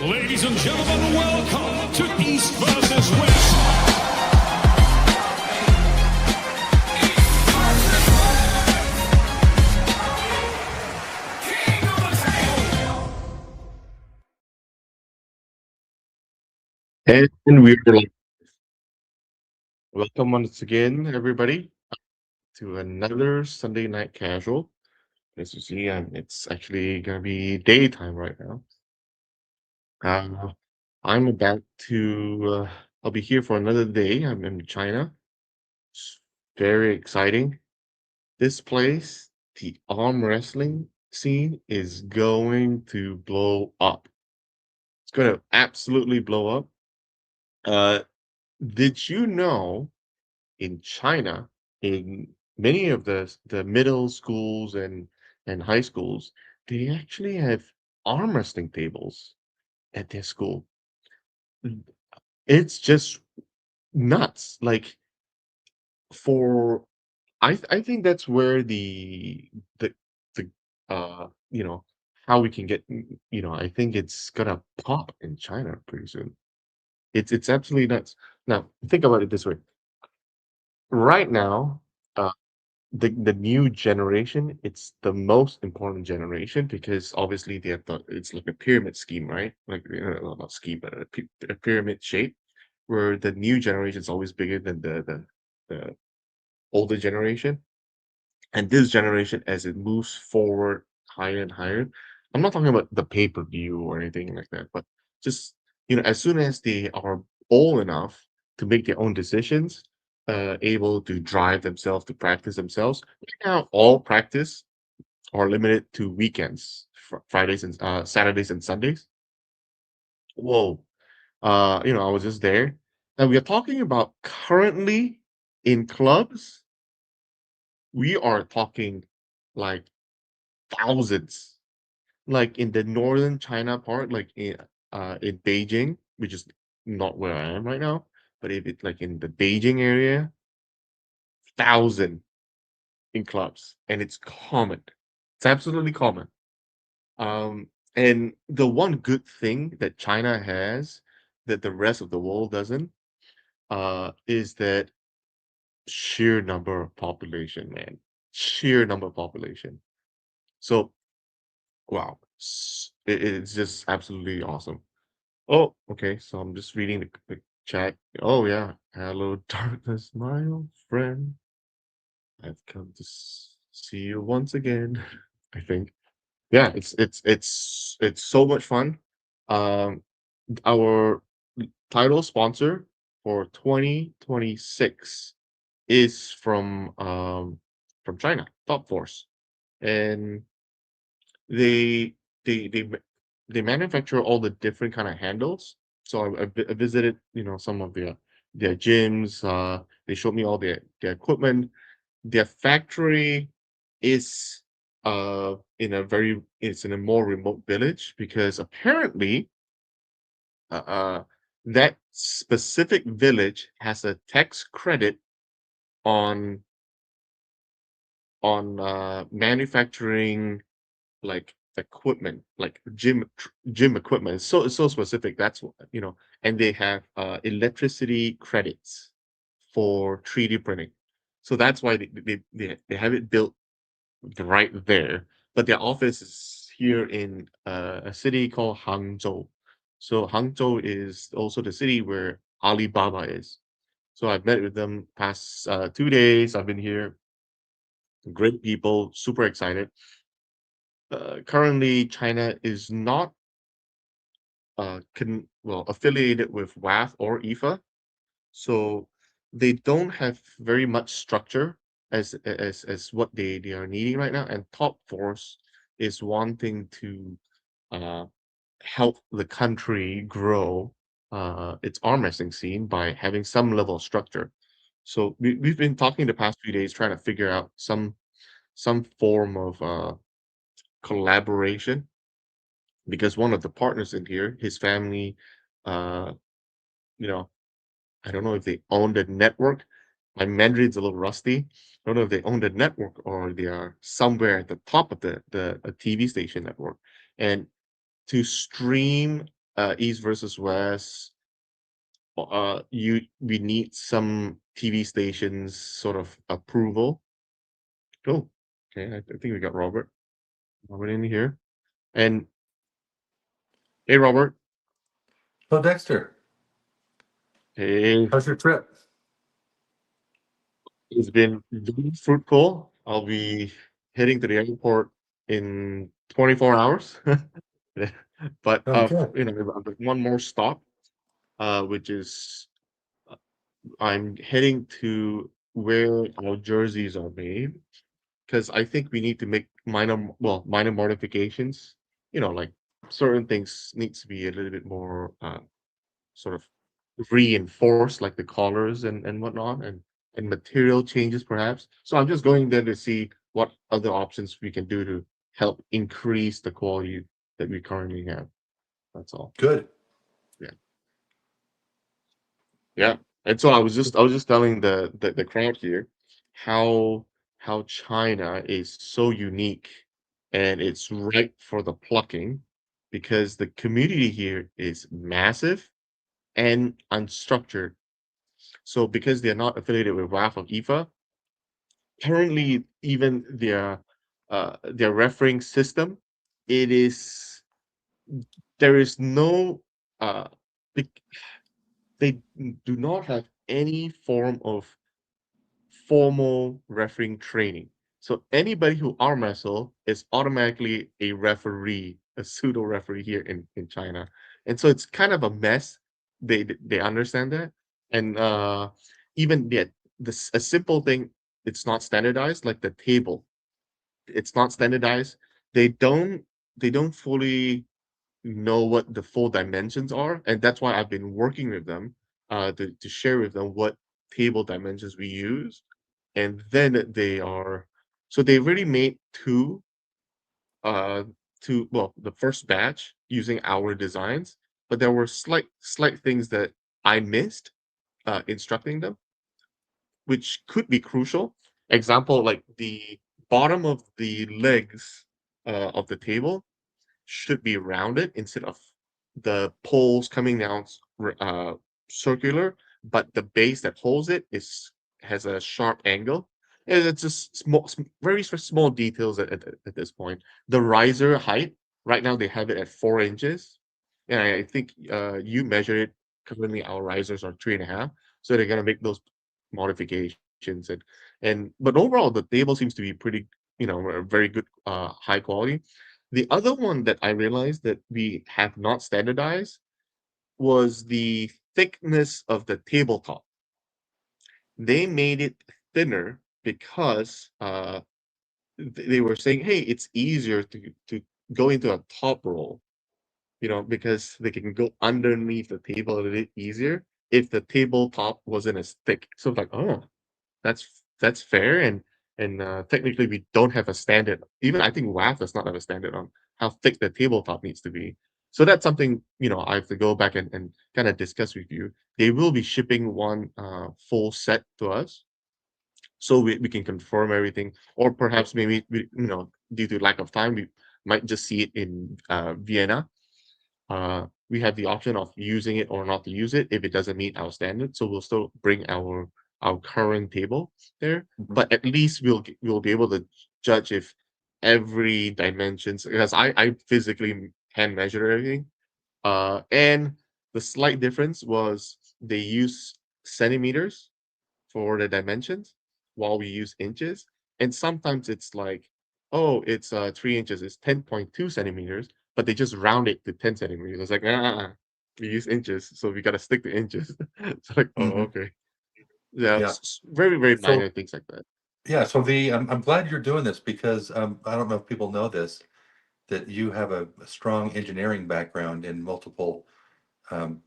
Ladies and gentlemen, welcome to East versus West. And we're like, welcome once again, everybody, to another Sunday night casual. As you see, it's actually gonna be daytime right now. Uh, I'm about to. I'll be here for another day. I'm in China. It's very exciting. This place, the arm wrestling scene, is going to blow up. It's gonna absolutely blow up. Uh, did you know in China, in many of the middle schools and high schools, they actually have arm wrestling tables at their school. Mm, It's just nuts. Like for I think that's where the the you know how we can get I think it's gonna pop in China pretty soon. It's absolutely nuts. Now think about it this way. Right now, uh, the new generation, it's the most important generation because obviously they have it's like a pyramid scheme, right? Like not scheme, but a pyramid shape where the new generation is always bigger than the older generation. And this generation, as it moves forward higher and higher, I'm not talking about the pay-per-view or anything like that, but just as soon as they are old enough to make their own decisions, able to drive themselves, to practice themselves. Right now, all practice are limited to weekends, Fridays and Saturdays and Sundays. Whoa. I was just there. And we are talking about currently in clubs, we are talking like thousands. Like in the northern China part, like in Beijing, which is not where I am right now, but if it's like in the Beijing area, 1,000 in clubs, and it's common. It's absolutely common. And the one good thing that China has that the rest of the world doesn't, is that sheer number of population, man. Sheer number of population. So, wow, it's just absolutely awesome. Oh, okay. So I'm just reading the chat. Oh yeah. Hello, darkness, my old friend. I've come to see you once again. I think. Yeah, it's so much fun. Um, our title sponsor for 2026 is from China, Top Force, and they they manufacture all the different kind of handles. So I visited, some of their gyms. They showed me all their equipment. Their factory is it's in a more remote village because apparently uh, uh that specific village has a tax credit on manufacturing like equipment, like gym equipment. It's so specific. That's what and they have electricity credits for 3D printing. So that's why they have it built right there. But their office is here in a city called Hangzhou. So Hangzhou is also the city where Alibaba is. So I've met with them past 2 days. I've been here. Great people, super excited. Currently, China is not affiliated with WAF or IFA, so they don't have very much structure as what they are needing right now. And Top Force is wanting to uh, help the country grow its arm wrestling scene by having some level of structure. So we've been talking the past few days trying to figure out some form of collaboration because one of the partners in here, his family, uh, you know, I don't know if they own the network. My Mandarin's a little rusty. I don't know if they own the network or they are somewhere at the top of the a TV station network. And to stream East versus West. We need some TV stations sort of approval. Oh, okay. I think we got Robert. Robert in here. And hey, Robert. So Dexter, Hey, how's your trip? it's been very fruitful. I'll be heading to the airport in 24 hours. But Oh, good. I've got one more stop, which is I'm heading to where our jerseys are made because I think we need to make minor modifications. Like certain things needs to be a little bit more sort of reinforced, like the collars and whatnot, and material changes perhaps. So I'm just going there to see what other options we can do to help increase the quality that we currently have. That's all. Good. Yeah. Yeah. And so I was just telling the crowd here how China is so unique and it's ripe for the plucking because the community here is massive and unstructured. So because they're not affiliated with WAF or IFA, currently even their refereeing system, it is there is no uh bec- they do not have any form of formal refereeing training. So anybody who arm wrestle is automatically a referee, a pseudo referee here in China. And so it's kind of a mess. They understand that. And even yet a simple thing, it's not standardized, like the table. It's not standardized. They don't they don't fully know what the full dimensions are, and that's why I've been working with them to share with them what table dimensions we use, and then they already made uh the first batch using our designs, but there were slight things that I missed instructing them, which could be crucial. Example, like the bottom of the legs of the table should be rounded instead of the poles coming down circular, but the base that holds it is has a sharp angle. And it's just very small details at this point. The riser height, right now they have it at 4 inches. And I think you measure it. Currently, our risers are 3.5. So they're gonna make those modifications and but overall the table seems to be pretty, very good high quality. The other one that I realized that we have not standardized was the thickness of the tabletop. They made it thinner because they were saying, hey, it's easier to go into a top roll, because they can go underneath the table a little bit easier if the tabletop wasn't as thick. So it's like, oh, that's fair, and technically we don't have a standard. Even I think WAF does not have a standard on how thick the tabletop needs to be. So that's something I have to go back and kind of discuss with you. They will be shipping one full set to us, so we can confirm everything, or perhaps maybe due to lack of time, we might just see it in Vienna. We have the option of using it or not to use it if it doesn't meet our standards. So we'll still bring our current table there, Mhm. but at least we'll be able to judge if every dimensions, because I physically hand measure everything. And the slight difference was they use centimeters for the dimensions while we use inches. And sometimes it's like, oh, it's 3 inches, it's 10.2 centimeters, but they just round it to 10 centimeters. It's like, we use inches, so we gotta stick to inches. It's like, oh, Mhm. okay. Yeah, Yeah. very, very minor So things like that. yeah. So I'm glad you're doing this because I don't know if people know this, that you have a strong engineering background in multiple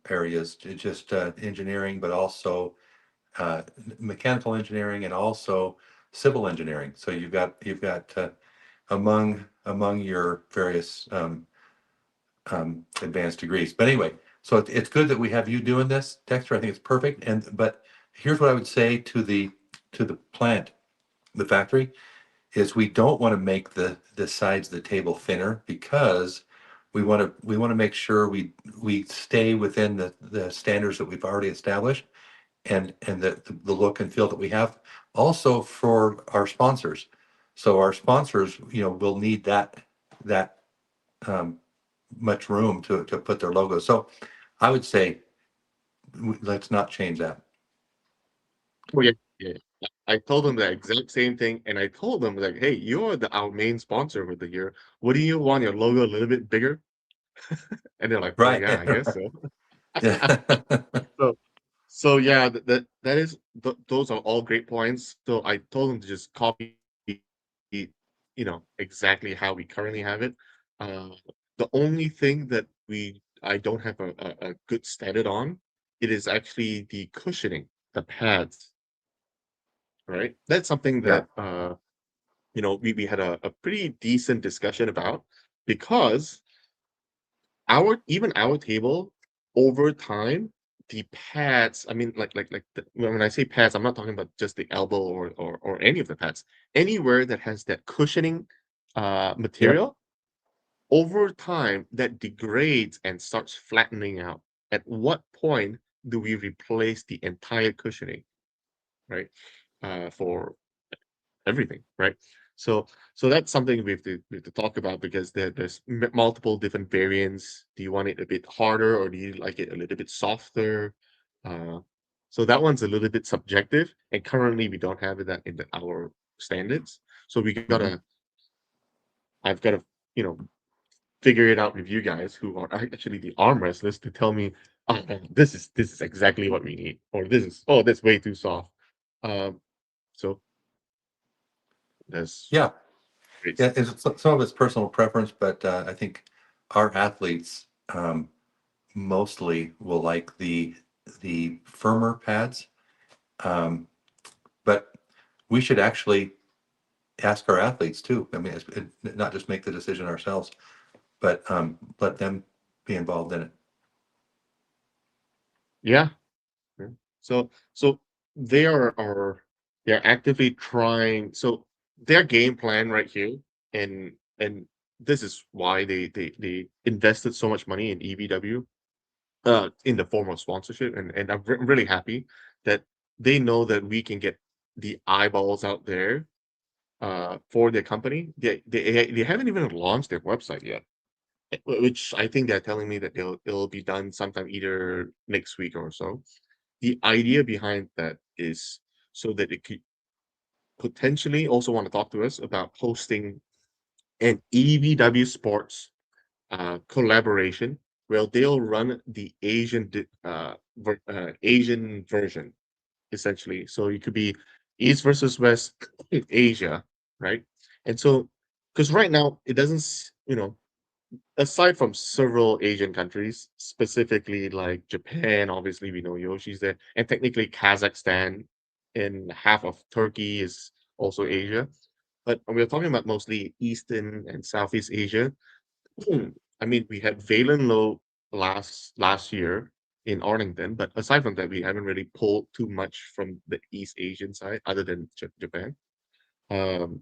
areas, just engineering, but also mechanical engineering and also civil engineering. So you've got among your various advanced degrees. But anyway, so it's good that we have you doing this, Dexter. I think it's perfect. But here's what I would say to the plant, the factory, is we don't want to make the sides of the table thinner because we want to make sure we stay within the standards that we've already established, and the look and feel that we have, also for our sponsors. So our sponsors, will need that um, much room to put their logo. So I would say let's not change that. Oh yeah, yeah. I told them the exact same thing, and I told them like, "Hey, you're our main sponsor for the year. What do you want your logo a little bit bigger?" And they're like, "Oh Right. yeah, I guess so." Yeah. So, so yeah, that is those are all great points. So I told them to just copy, exactly how we currently have it. Uh, the only thing that I don't have a good standard on, it is actually the cushioning, the pads, right? That's something Yeah. that we had a pretty decent discussion about because even our table over time, the pads, I mean, when I say pads, I'm not talking about just the elbow or any of the pads. Anywhere that has that cushioning Yep. material, over time that degrades and starts flattening out. At what point do we replace the entire cushioning, right? For everything, right? So so that's something we have to talk about because there's multiple different variants. Do you want it a bit harder or do you like it a little bit softer? Uh, so that one's a little bit subjective, and currently we don't have that in our standards. So Mhm. I've got to, you know, figure it out with you guys who are actually the arm wrestlers to tell me, oh, this is exactly what we need, or that's way too soft. Um, so that's Yeah. great. Yeah. Some of it's personal preference, but I think our athletes mostly will like the firmer pads. Um, but we should actually ask our athletes too. I mean, not just make the decision ourselves, but let them be involved in it. Yeah. Yeah. So they they're actively trying. So their game plan right here, and this is why they invested so much money in EVW, in the form of sponsorship, and I'm really happy that they know that we can get the eyeballs out there for their company. They haven't even launched their website yet, which I think they're telling me that it'll be done sometime either next week or so. The idea behind that is so that it could potentially also want to talk to us about hosting an EVW Sports collaboration where they'll run the Asian version essentially. So it could be East versus West Asia, right? And so, because right now it doesn't, aside from several Asian countries, specifically like Japan, obviously we know Yoshi's there, and technically Kazakhstan and half of Turkey is also Asia. But we're talking about mostly Eastern and Southeast Asia. I mean, we had Valen Low last year in Arlington, but aside from that, we haven't really pulled too much from the East Asian side other than Japan. Um,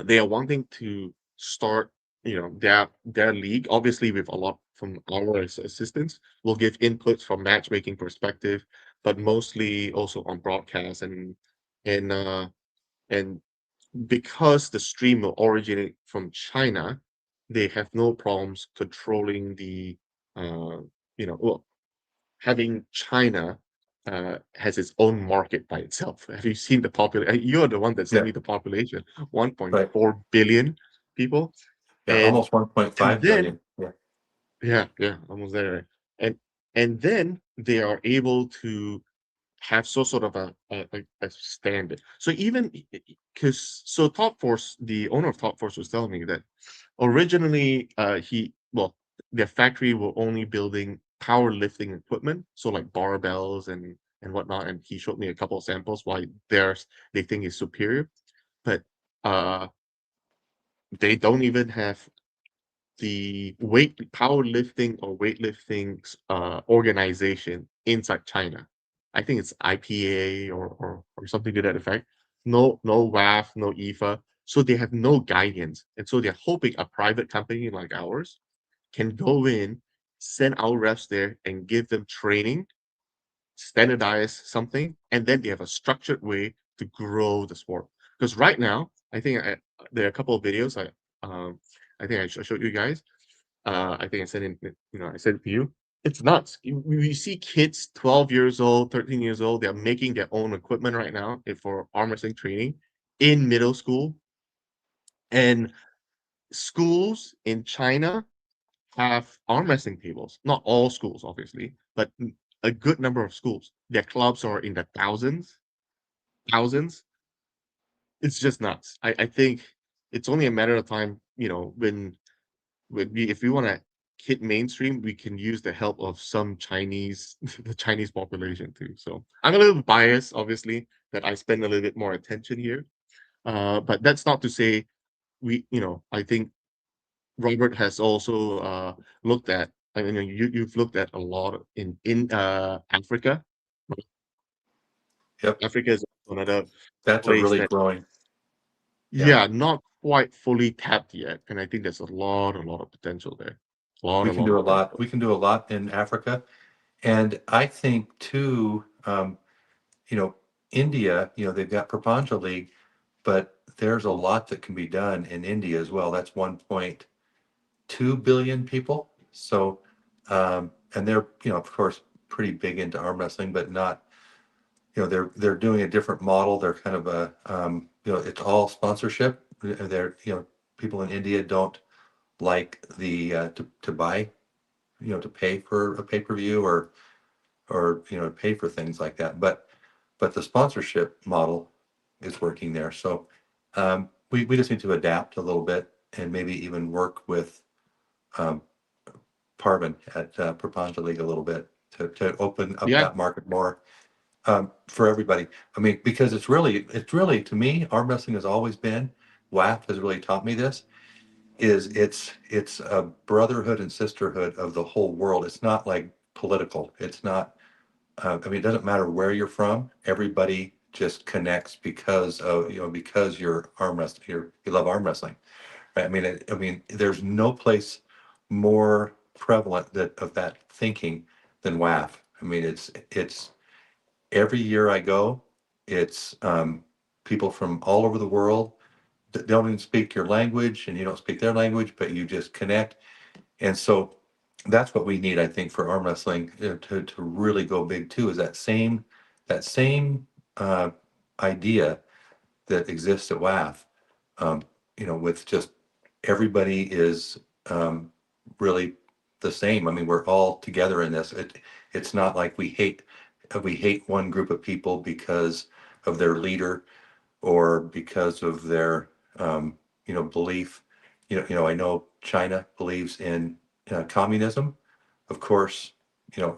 they are wanting to start, their league, obviously with a lot from our assistance. We'll give inputs from matchmaking perspective, but mostly also on broadcast and uh and because the stream will originate from China, they have no problems controlling uh well, having China has its own market by itself. Have you seen the population? You're the one that sent Yeah. me the population, Right. 1.4 billion people. Yeah. And Almost and 1.5 then, billion. Yeah. yeah, yeah, almost there. Right? And then they are able to have sort of a standard. So even because so Top Force, the owner of Top Force was telling me that originally their factory were only building powerlifting equipment, so like barbells and whatnot. And he showed me a couple of samples why they think is superior, but uh they don't even have the powerlifting or weightlifting organization inside China. I think it's IPA or something to that effect. No WAF, no IFA. So they have no guidance. And so they're hoping a private company like ours can go in, send our reps there, and give them training, standardize something, and then they have a structured way to grow the sport. Because right now, I think there are a couple of videos um, I think I showed you guys. I think I sent I sent it to you. It's nuts. We see kids 12 years old, 13 years old. They're making their own equipment right now for arm wrestling training in middle school. And schools in China have arm wrestling tables. Not all schools, obviously, but a good number of schools. Their clubs are in the thousands. It's just nuts. I think it's only a matter of time, if we want to hit mainstream, we can use the help of some Chinese, the Chinese population too. So I'm a little biased, obviously, that I spend a little bit more attention here. But that's not to say I think Robert has also looked at. I mean, you've looked at a lot in Africa. Yep. Africa is another That's a place really that, growing. Yeah. yeah, not quite fully tapped yet, and I think there's a lot of potential there. We A can lot do of a lot. potential. We can do a lot in Africa. And I think too, you know, India, they've got Prapanja League, but there's a lot that can be done in India as well. That's 1.2 billion people. So, and they're, of course, pretty big into arm wrestling, but not, they're doing a different model. They're kind of it's all sponsorship. They're, people in India don't like the to buy, to pay for a pay-per-view or pay for things like that. But the sponsorship model is working there. So we just need to adapt a little bit and maybe even work with um, Parvin at Prapanja League a little bit to open up Yeah, that market more for everybody. I mean, because it's really to me, arm wrestling has always been. WAF has really taught me this. It's a brotherhood and sisterhood of the whole world. It's not like political. It's not. I mean, it doesn't matter where you're from. Everybody just connects because of because you're arm wrestling. You love arm wrestling, right? I mean, there's no place more prevalent of that thinking than WAF. I mean, it's every year I go, it's people from all over the world that don't even speak your language, and you don't speak their language, but you just connect. And so that's what we need, I think, for arm wrestling to really go big too, is that same uh, idea that exists at WAF, um, with just everybody is really the same. I mean, we're all together in this. It's not like we hate one group of people because of their leader or because of their belief. I know China believes in communism. Of course,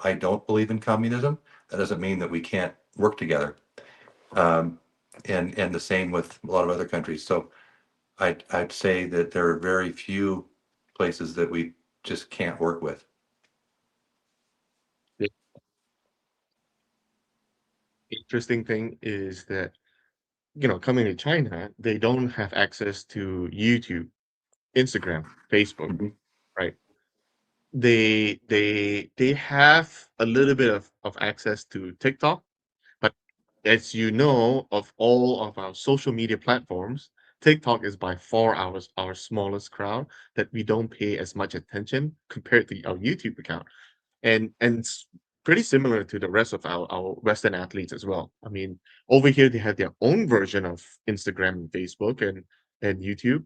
I don't believe in communism. That doesn't mean that we can't work together. Um, and the same with a lot of other countries. So I'd say that there are very few places that we just can't work with. the interesting thing is that, coming to China, they don't have access to YouTube, Instagram, Facebook, Mhm. right? They have a little bit of access to TikTok, but as you know, of all of our social media platforms, TikTok is by far our smallest crowd that we don't pay as much attention compared to our YouTube account. And it's pretty similar to the rest of our Western athletes as well. I mean, over here they have their own version of Instagram and Facebook and YouTube,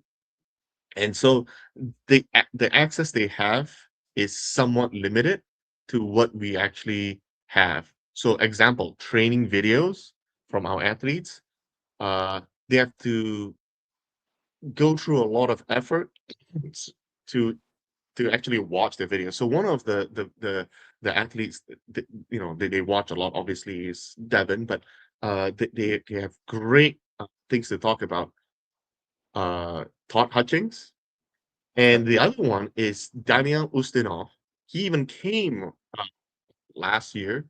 and so the access they have is somewhat limited to what we actually have. So, example, training videos from our athletes, they have to go through a lot of effort to to actually watch the video. So one of the athletes that, they watch a lot obviously is Devin, but they have great things to talk about. Todd Hutchings, and Yep. the other one is Daniel Ustinov. He even came last year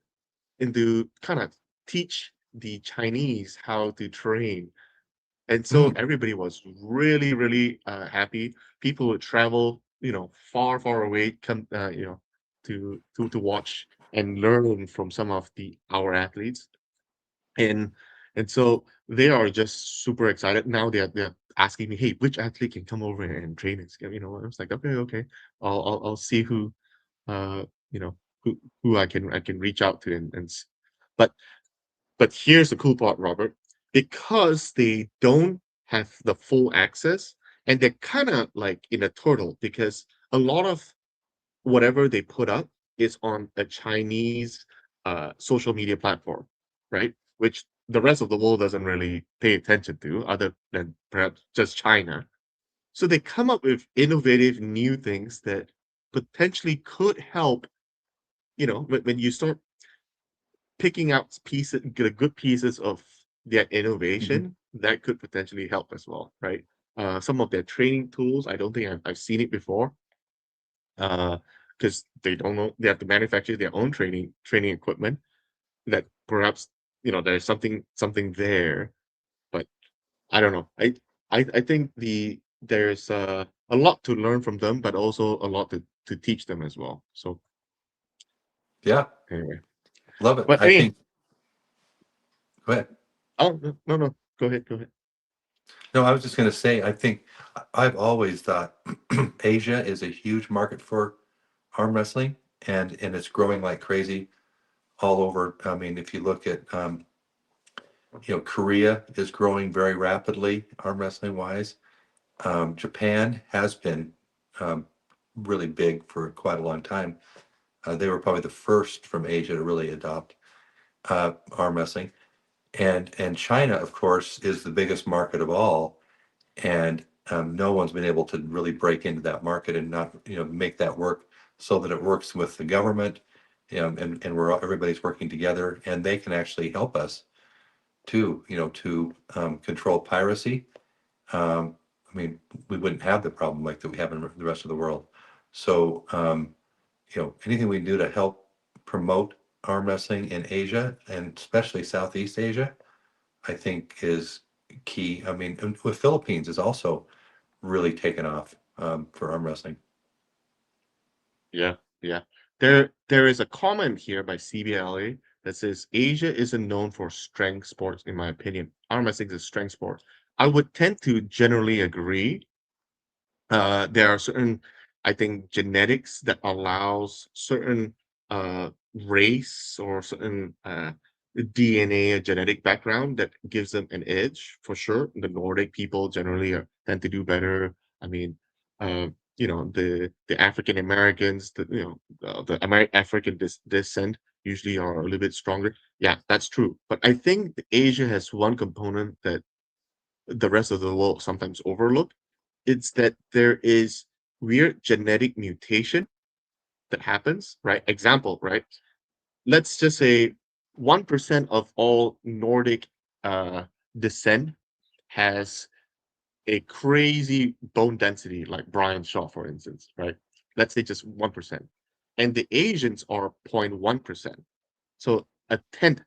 into kind of teach the Chinese how to train. And so Mm. everybody was really, really happy. People would travel far, far away come, to watch and learn from some of our athletes. And so they are just super excited. Now they're asking me, "Hey, which athlete can come over and train us?" I was like, "Okay, okay. I'll see who, uh, you know, who I can reach out to." But here's the cool part, Robert. Because they don't have the full access, and they're kind of like in a turtle, because a lot of whatever they put up is on a Chinese social media platform, right? Which the rest of the world doesn't really pay attention to, other than perhaps just China. So they come up with innovative new things that potentially could help. When you start picking out pieces, good pieces of their Mhm. innovation, that could potentially help as well, right? Some of their training tools, I don't think I've seen it before, because they don't know, they have to manufacture their own training equipment, that perhaps there's something there. But I don't know. I think there's a lot to learn from them, but also a lot to teach them as well. So Yeah, anyway, love it. but I think. Go ahead. oh, no, no, no, go ahead, go ahead. No, I was just going to say, I think I've always thought Asia is a huge market for arm wrestling, and it's growing like crazy all over. I mean, if you look at Korea is growing very rapidly arm wrestling wise. Japan has been um, really big for quite a long time. They were probably the first from Asia to really adopt arm wrestling, and China, of course, is the biggest market of all, and no one's been able to really break into that market and not make that work so that it works with the government, and everybody's working together, and they can actually help us too, to control piracy. I mean, we wouldn't have the problem like that we have in the rest of the world. So, anything we do to help promote arm wrestling in Asia, and especially Southeast Asia, I think is key. I mean, and with Philippines is also really taken off for arm wrestling. Yeah, yeah. There is a comment here by CBLA that says Asia isn't known for strength sports, in my opinion. Arm wrestling is a strength sport. I would tend to generally agree. There are certain, I think, genetics that allows certain race or certain DNA or genetic background that gives them an edge for sure. The Nordic people generally tend to do better. I mean, uh, the African Americans, the African descent usually are a little bit stronger. Yeah, that's true. But I think Asia has one component that the rest of the world sometimes overlook. It's that there is weird genetic mutation that happens, right? Example, right? Let's just say 1% of all Nordic uh, descent has a crazy bone density, like Brian Shaw, for instance, right? Let's say just 1%. And the Asians are 0.1%. So a tenth,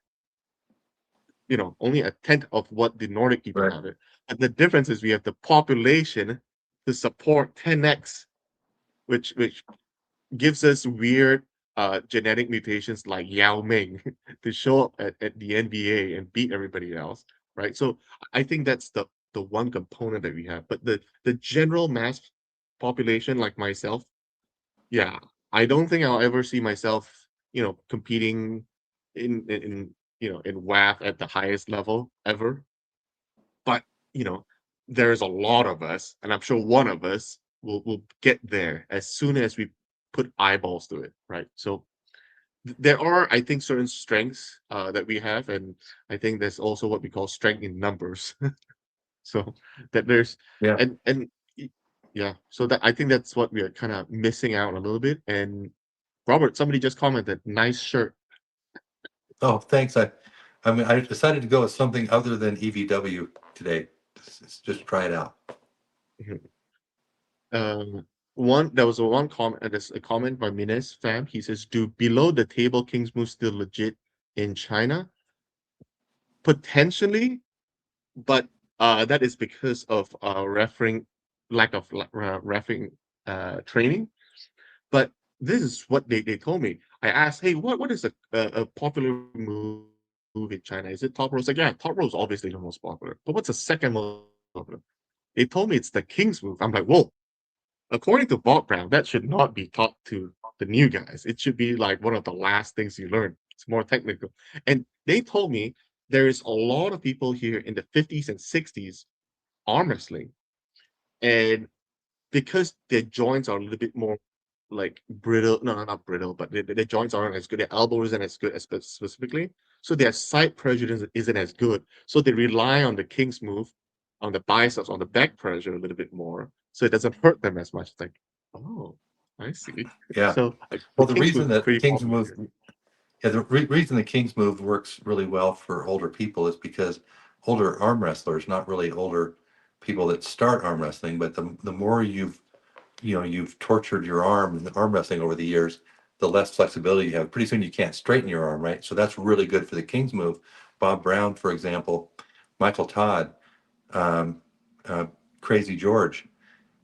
only a tenth of what the Nordic people Right. have it. And the difference is we have the population to support 10x, which gives us weird genetic mutations like Yao Ming to show up at the NBA and beat everybody else, right? So I think that's the one component that we have. But the general mass population, like myself, yeah, I don't think I'll ever see myself, competing in WAF at the highest level ever. But, you know, there's a lot of us, and I'm sure one of us will get there as soon as we put eyeballs to it, right? So there are, I think, certain strengths that we have, and I think there's also what we call strength in numbers. So that there's Yeah. and yeah, so that I think that's what we are kind of missing out a little bit. And Robert, somebody just commented, nice shirt. Oh, thanks. I mean, I decided to go with something other than EVW today. Just try it out. One there was a one comment there's a comment by Mines fam. He says, "Do below the table King's move still legit in China? Potentially, but that is because of referring lack of referring training. But this is what they told me. I asked, hey, what is a popular move in China? Is it top row? It's like, yeah, top row is obviously the most popular. But what's the second most popular? They told me it's the King's move. I'm like, whoa. According to Bob Brown, that should not be taught to the new guys. It should be like one of the last things you learn. It's more technical. And they told me there is a lot of people here in the 50s and 60s arm wrestling. And because their joints are a little bit more like brittle, no, not brittle, but their joints aren't as good, their elbow isn't as good as specifically. So their side pressure isn't as good. So they rely on the King's move, on the biceps, on the back pressure a little bit more. So it doesn't hurt them as much. It's like, oh, I see. Yeah. So the Well, the King's reason move is that the pretty King's popular move, here. yeah, the reason the King's move works really well for older people is because older arm wrestlers, not really older people that start arm wrestling, but the more you've tortured your arm in the arm wrestling over the years, the less flexibility you have. Pretty soon you can't straighten your arm, right? So that's really good for the King's move. Bob Brown, for example, Michael Todd, um, uh, Crazy George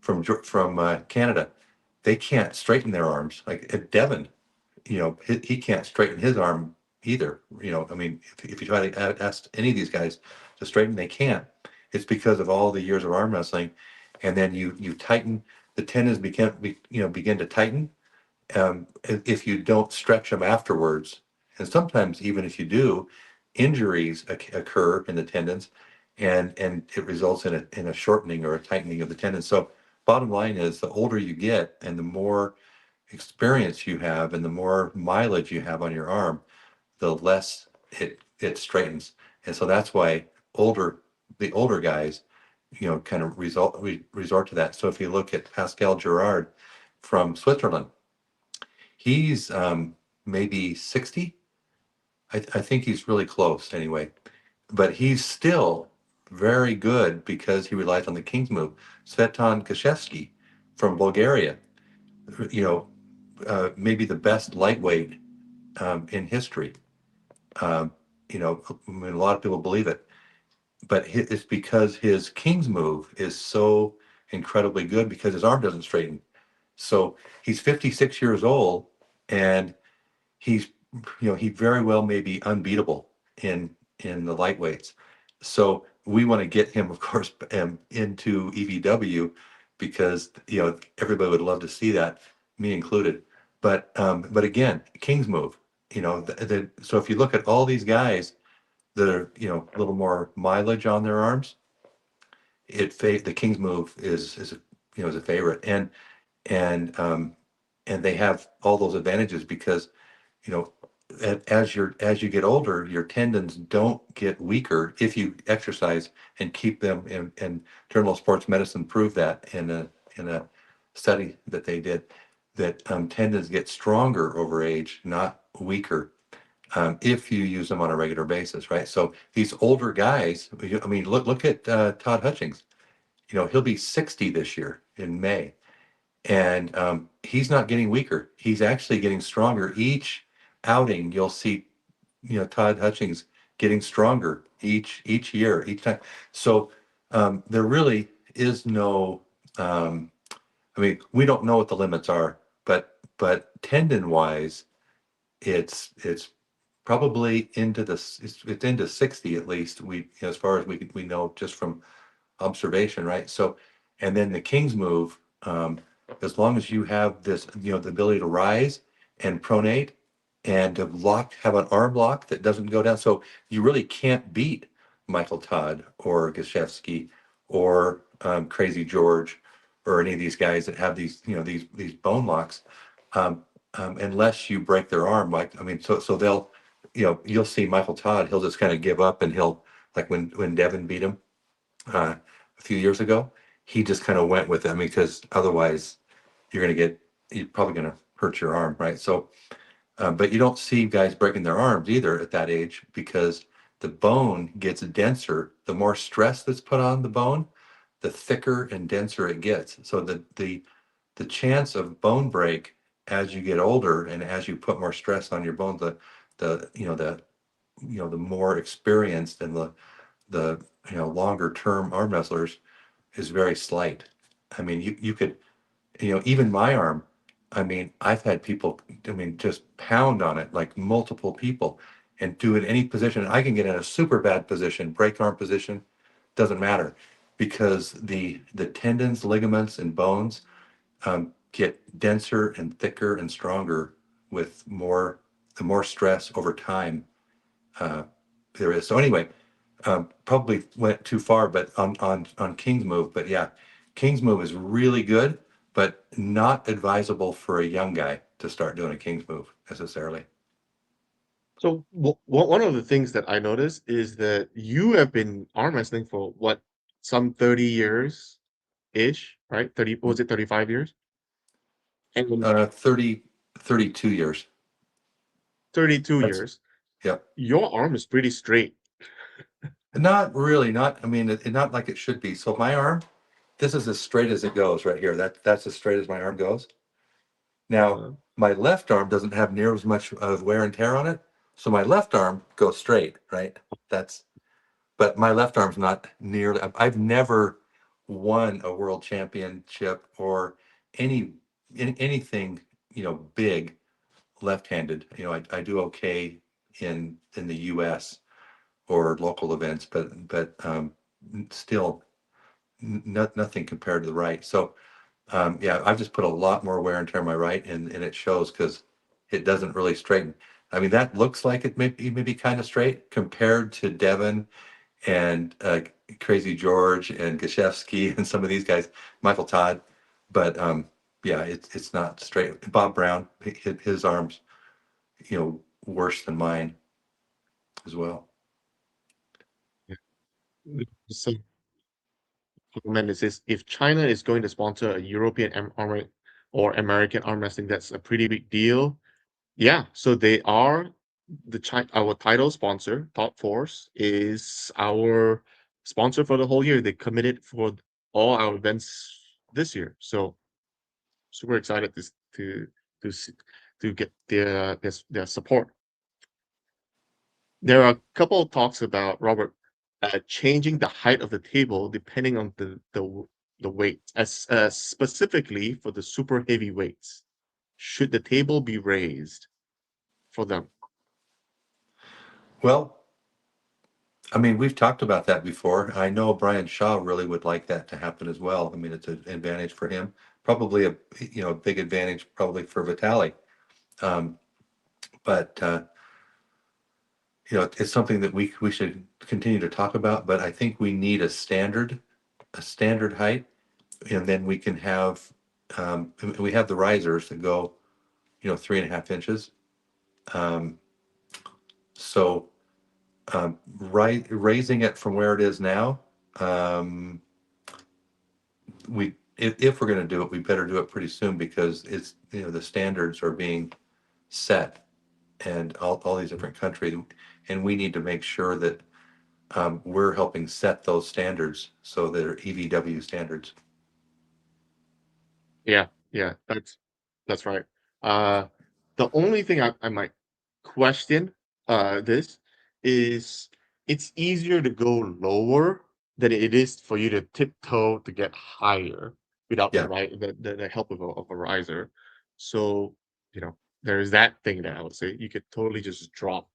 from Canada, they can't straighten their arms. Like Devin, he can't straighten his arm either. I mean, if you try to ask any of these guys to straighten, they can't. It's because of all the years of arm wrestling, and then you tighten the tendons begin to tighten. If you don't stretch them afterwards, and sometimes even if you do, injuries occur in the tendons, and it results in a shortening or a tightening of the tendons. So bottom line is, the older you get and the more experience you have and the more mileage you have on your arm, the less it straightens. And so that's why the older guys, kind of resort to that. So if you look at Pascal Gerard from Switzerland, he's maybe 60. I think he's really close anyway, but he's still very good because he relies on the King's move. Svetan Kashevsky from Bulgaria, you know, maybe the best lightweight in history. Um, I mean, a lot of people believe it, but it's because his King's move is so incredibly good because his arm doesn't straighten. So he's 56 years old, and he's he very well may be unbeatable in the lightweights. So we want to get him, of course, into EVW because everybody would love to see that, me included. But again, King's move. So if you look at all these guys that are a little more mileage on their arms, the King's move is a favorite, and they have all those advantages because you know, as you get older, your tendons don't get weaker if you exercise and keep them. And Journal of Sports Medicine proved that in a study that they did, that tendons get stronger over age, not weaker, if you use them on a regular basis, right? So these older guys, I mean, look at Todd Hutchings. He'll be 60 this year in May, and he's not getting weaker. He's actually getting stronger. Each outing, you'll see, Todd Hutchings getting stronger each year, each time. So there really is no. I mean, we don't know what the limits are, but tendon wise, it's probably it's into 60 at least. As far as we know just from observation, right? So, and then the King's move, as long as you have this, the ability to rise and pronate and to have an arm lock that doesn't go down. So you really can't beat Michael Todd or Gashevsky or Crazy George or any of these guys that have these bone locks, unless you break their arm. Like, I mean, so they'll, you'll see Michael Todd, he'll just kind of give up, and he'll, like when Devin beat him a few years ago, he just kind of went with them because otherwise you're probably going to hurt your arm, right? So, but you don't see guys breaking their arms either at that age because the bone gets denser. The more stress that's put on the bone, the thicker and denser it gets. So the chance of bone break as you get older and as you put more stress on your bones, the more experienced and the longer term arm wrestlers is very slight. I mean, you could, even my arm, I mean, I've had people, I mean, just pound on it, like multiple people, and do it any position. I can get in a super bad position, break arm position, doesn't matter, because the tendons, ligaments, and bones get denser and thicker and stronger with the more stress over time uh, there is. So anyway, probably went too far, but on King's Move. But yeah, King's Move is really good, but not advisable for a young guy to start doing a King's Move necessarily. So one of the things that I noticed is that you have been arm wrestling for what, some 30 years ish, right? 30, was it 35 years? And 30, 32 years. 32 That's years. Yep. Your arm is pretty straight. Not really. Not. I mean, not like it should be. So my arm, this is as straight as it goes right here. That's as straight as my arm goes. Now, Uh, my left arm doesn't have near as much of wear and tear on it, so my left arm goes straight, right? That's But my left arm's not nearly. I've never won a world championship or any anything, big left-handed. I do okay in the U.S. or local events, but still nothing compared to the right. So yeah, I've just put a lot more wear and tear on my right, and it shows because it doesn't really straighten. I mean, that looks like it may be kind of straight compared to Devon and Crazy George and Gashevsky and some of these guys, Michael Todd. But yeah, it's not straight. Bob Brown, his arms, worse than mine as well. so comment is this: if China is going to sponsor a European arm or American arm wrestling, that's a pretty big deal. Yeah, so they are our title sponsor. Top Force is our sponsor for the whole year. They committed for all our events this year. So super excited to s- to get their support. There are a couple of talks about Robert changing the height of the table depending on the weight, as specifically for the super heavy weights. Should the table be raised for them? Well, I mean, we've talked about that before. I know Brian Shaw really would like that to happen as well. I mean, it's an advantage for him. Probably a big advantage probably for Vitali. Um, but it's something that we should continue to talk about. But I think we need a standard height, and then we can have we have the risers that go 3.5 inches. Um, so right, raising it from where it is now, um, we if we're going to do it, we better do it pretty soon because it's the standards are being set and all these different countries, and we need to make sure that we're helping set those standards so they're EVW standards. Yeah, yeah, that's right. Uh, the only thing I might question this is it's easier to go lower than it is for you to tiptoe to get higher without Yeah, the help of a riser. So, there's that thing that I would say you could totally just drop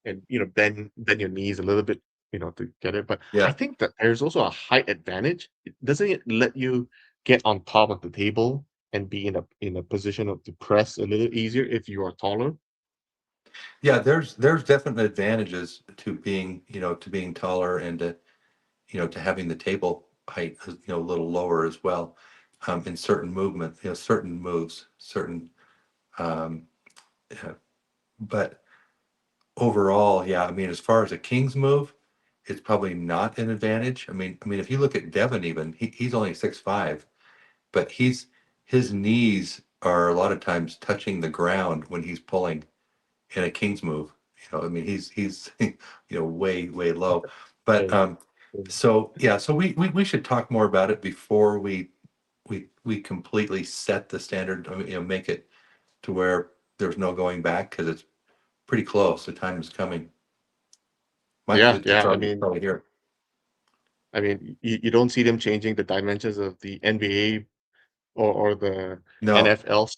and bend your knees a little bit, to get it. But I yeah, think that there's also a height advantage. Doesn't it let you get on top of the table and be in a position of to press a little easier if you are taller? yeah. There's definite advantages to being taller and to having the table height a little lower as well in certain movement, certain moves, certain. Um, uh, but overall, yeah, I mean, as far as a king's move, it's probably not an advantage. I mean, if you look at Devon, even he's only 6'5", but his knees are a lot of times touching the ground when he's pulling in a king's move. I mean, he's way low. But Okay. so yeah, so we should talk more about it before we completely set the standard. I mean, make it to where there's no going back because it's pretty close. The time is coming. Yeah, It's yeah. I already mean, probably here. you don't see them changing the dimensions of the NBA or the No, NFL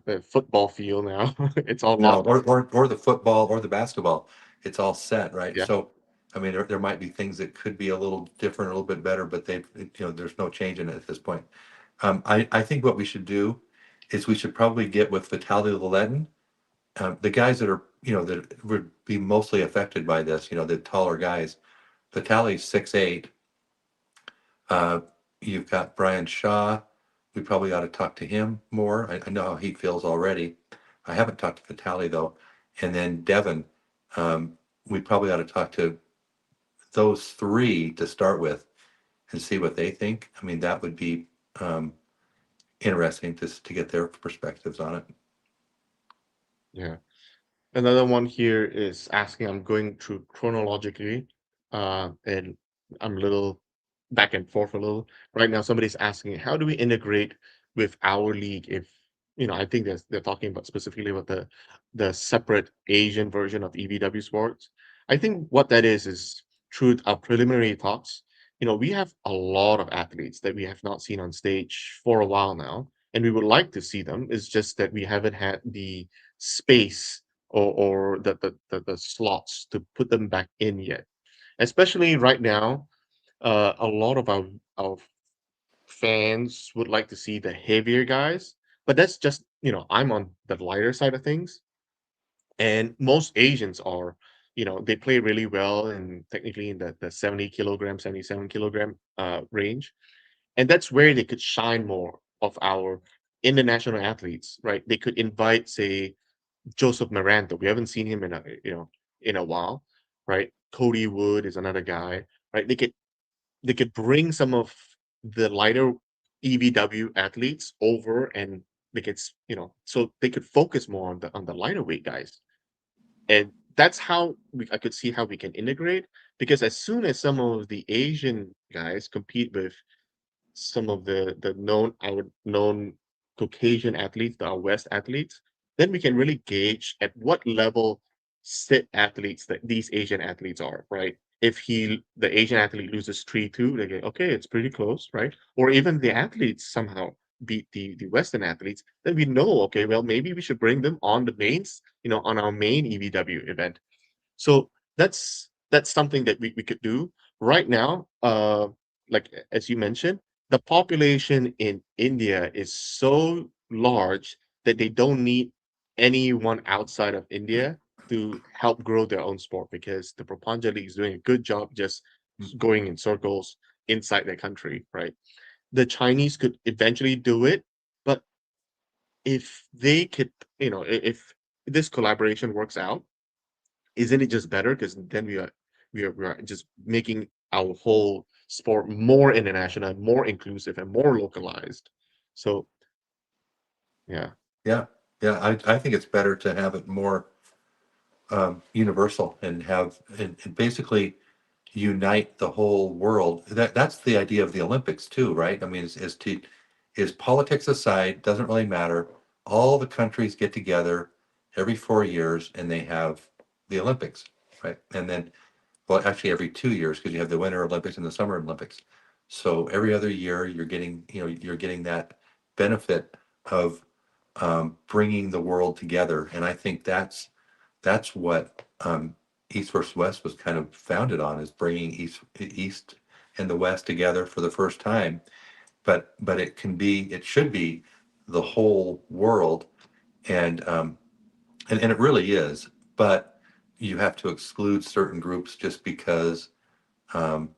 the football field now. It's all no, locked. or the football or the basketball. It's all set, right? Yeah, So, I mean, there might be things that could be a little different, a little bit better, but there's no change in it at this point. I think what we should do is we should probably get with Vitaly Letin, the guys that are, that would be mostly affected by this, the taller guys. Vitaly's 6'8". Uh, you've got Brian Shaw. We probably ought to talk to him more. I know how he feels already. I haven't talked to Vitaly though. And then Devin, we probably ought to talk to those three to start with and see what they think. I mean, that would be um, interesting to get their perspectives on it. yeah. Another one here is asking, I'm going through chronologically, and I'm a little back and forth a little. Right now, somebody's asking, how do we integrate with our league if, I think they're talking about specifically about the separate Asian version of EVW Sports. I think what that is through our preliminary talks, we have a lot of athletes that we have not seen on stage for a while now, and we would like to see them. It's just that we haven't had the space or the slots to put them back in yet. Especially right now, a lot of our fans would like to see the heavier guys, but that's just I'm on the lighter side of things, and most Asians are they play really well and technically in the 70 kilogram, 77 kilogram range, and that's where they could shine more of our international athletes, right? They could invite, say, Joseph Miranda. We haven't seen him in a while, right? Cody Wood is another guy, right? They could bring some of the lighter EVW athletes over, and so they could focus more on the lighter weight guys. And that's how I could see how we can integrate, because as soon as some of the Asian guys compete with some of the known Caucasian athletes, the West athletes, then we can really gauge at what level sit athletes that these Asian athletes are, right? If the Asian athlete loses 3-2, they go, okay, it's pretty close, right? Or even the athletes somehow beat the Western athletes, then we know, okay, well, maybe we should bring them on the mains, on our main EVW event. So that's something that we could do right now. Like as you mentioned, the population in India is so large that they don't need anyone outside of India to help grow their own sport, because the Propanja League is doing a good job just going in circles inside their country, right? The Chinese could eventually do it, but if they could, if this collaboration works out, isn't it just better? Because then we are just making our whole sport more international, more inclusive, and more localized. So yeah, Yeah, yeah. I think it's better to have it more universal and and basically unite the whole world. That's the idea of the Olympics too, right? I mean, is politics aside, doesn't really matter. All the countries get together every 4 years and they have the Olympics, right? And then, well, actually every 2 years because you have the Winter Olympics and the Summer Olympics. So every other year you're getting that benefit of bringing the world together. And I think that's what East versus West was kind of founded on, is bringing East and the West together for the first time. But it should be the whole world, and and it really is. But you have to exclude certain groups just because um,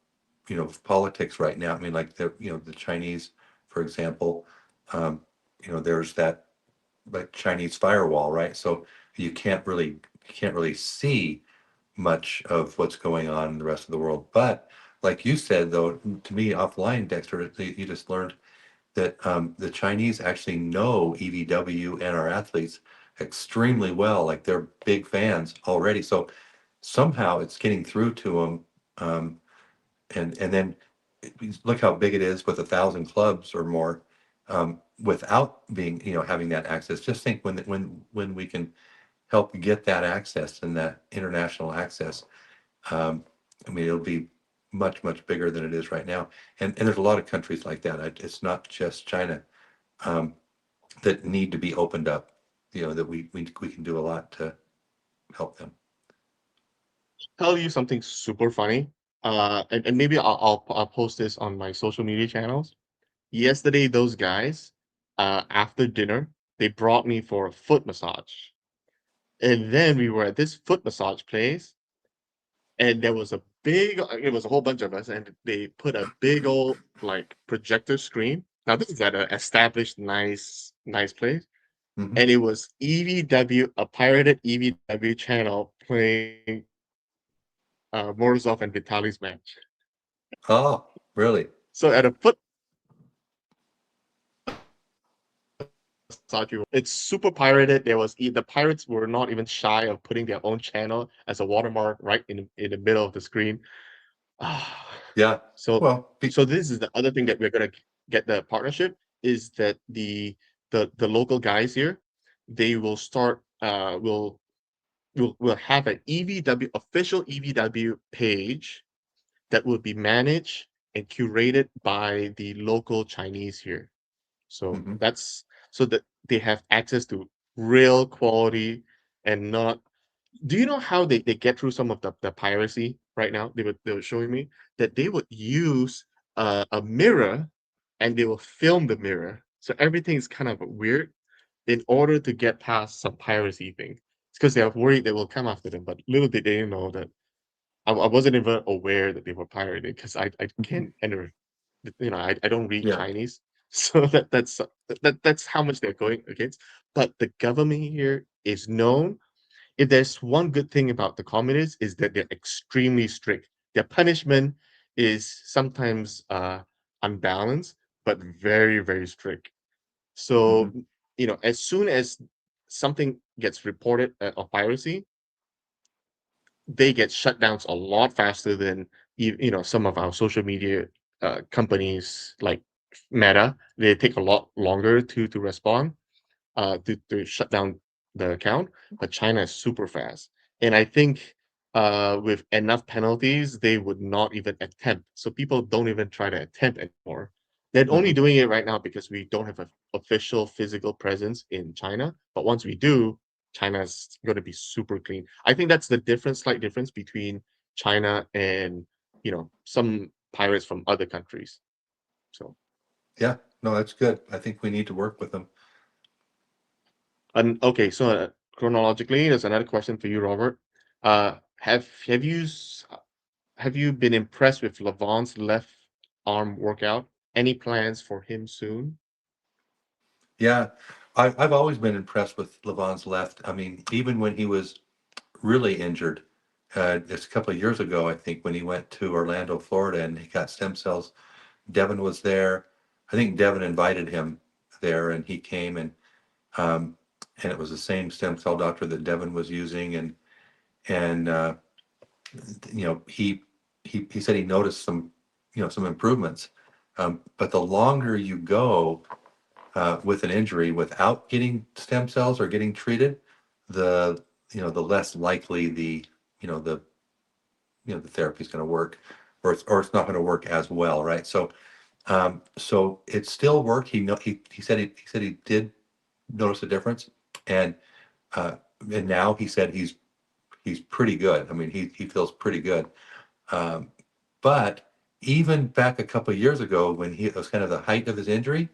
of politics right now. I mean, like the Chinese, for example. Um, there's that like Chinese firewall, right? So you can't really see much of what's going on in the rest of the world. But like you said, though, to me offline, Dexter, you just learned that the Chinese actually know EVW and our athletes extremely well. Like they're big fans already. So somehow it's getting through to them. And then look how big it is with 1,000 clubs or more, without being, having that access. Just think when we can help get that access and that international access. Um, I mean, it'll be much, much bigger than it is right now. And there's a lot of countries like that. It's not just China. um, that need to be opened up. That we can do a lot to help them. Tell you something super funny. And maybe I'll post this on my social media channels. Yesterday, those guys, after dinner, they brought me for a foot massage. And then we were at this foot massage place, and there was a big, it was a whole bunch of us, and they put a big old like projector screen. Now this is at an established, nice place, Hmm. and it was EVW, a pirated EVW channel playing Morozov and Vitali's match. Oh, really? So at a foot massage, it's super pirated. The pirates were not even shy of putting their own channel as a watermark right in the middle of the screen. Ah, Yeah. so Well, so this is the other thing that we're gonna get the partnership is that the local guys here, they will start will have an EVW official EVW page that will be managed and curated by the local Chinese here. So mhm. that's so that they have access to real quality and not. Do you know how they get through some of the piracy right now? They were showing me that they would use a mirror and they will film the mirror. So everything is kind of weird in order to get past some piracy thing. It's because they are worried they will come after them. But little did they know that I wasn't even aware that they were pirated because I Mhm. can't enter. I don't read Yeah. Chinese, so that's how much they're going against. But the government here is known, if there's one good thing about the communists is that they're extremely strict. Their punishment is sometimes unbalanced, but very, very strict. So, Hmm. as soon as something gets reported of piracy, they get shut down a lot faster than some of our social media companies like Meta. They take a lot longer to respond to shut down the account, but China is super fast. And I think with enough penalties, they would not even attempt. So people don't even try to attempt anymore. They're only Hmm. doing it right now because we don't have an official physical presence in China. But once we do, China's going to be super clean. I think that's the slight difference between China and some pirates from other countries. So. Yeah. No, that's good. I think we need to work with them. And okay, so chronologically, there's another question for you, Robert. Have you been impressed with Lavon's left arm workout? Any plans for him soon? Yeah. I've always been impressed with Levon's left. I mean, even when he was really injured, just a couple of years ago, I think, when he went to Orlando, Florida, and he got stem cells. Devin was there. I think Devin invited him there, and he came, um, and it was the same stem cell doctor that Devin was using, and he said he noticed some improvements. But the longer you go with an injury without getting stem cells or getting treated, the the less likely the therapy is going to work, or it's not going to work as well, right? So it still worked. He said he did notice a difference, and uh, and now he said he's pretty good. I mean, he feels pretty good. Um, but even back a couple of years ago, when it was kind of the height of his injury,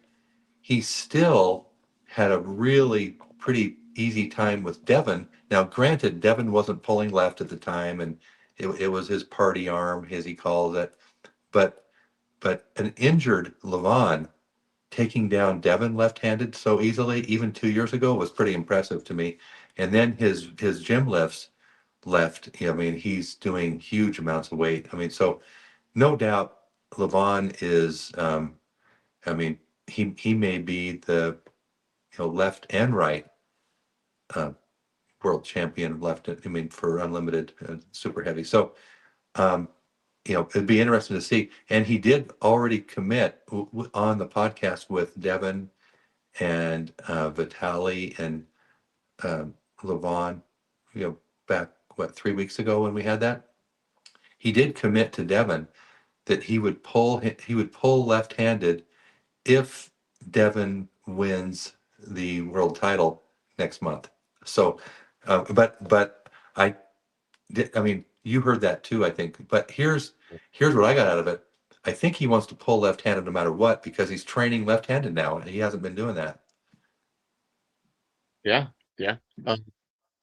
he still had a really pretty easy time with Devin. Now, granted, Devin wasn't pulling left at the time, and it was his party arm, as he calls it. But an injured Levon taking down Devin left-handed so easily, even 2 years ago, was pretty impressive to me. And then his gym lifts left. I mean, he's doing huge amounts of weight. I mean, so no doubt, Levon is. I mean, he may be the left and right uh, world champion left. I mean, for unlimited super heavy. So um, it'd be interesting to see. And he did already commit on the podcast with Devin and Vitali and um, Levon. Back what 3 weeks ago when we had that, he did commit to Devin that he would pull left-handed if Devin wins the world title next month. So, but I mean, you heard that too, I think. But here's what I got out of it. I think he wants to pull left-handed no matter what because he's training left-handed now, and he hasn't been doing that. Yeah, yeah. Um,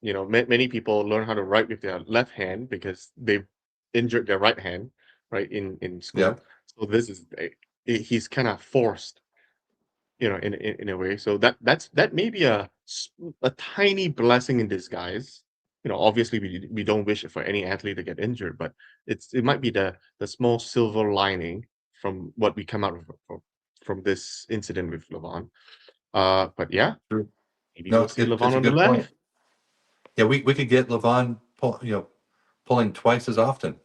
many people learn how to write with their left hand because they've injured their right hand, right, in school. Yep, So this is he's kind of forced, in a way. So that may be a tiny blessing in disguise. Obviously we don't wish for any athlete to get injured, but it might be the small silver lining from what we come out of from this incident with Levon. But yeah, true. maybe No, we'll it's see good. Levon It's a on the good point. left. Yeah, we could get Levon pulling twice as often.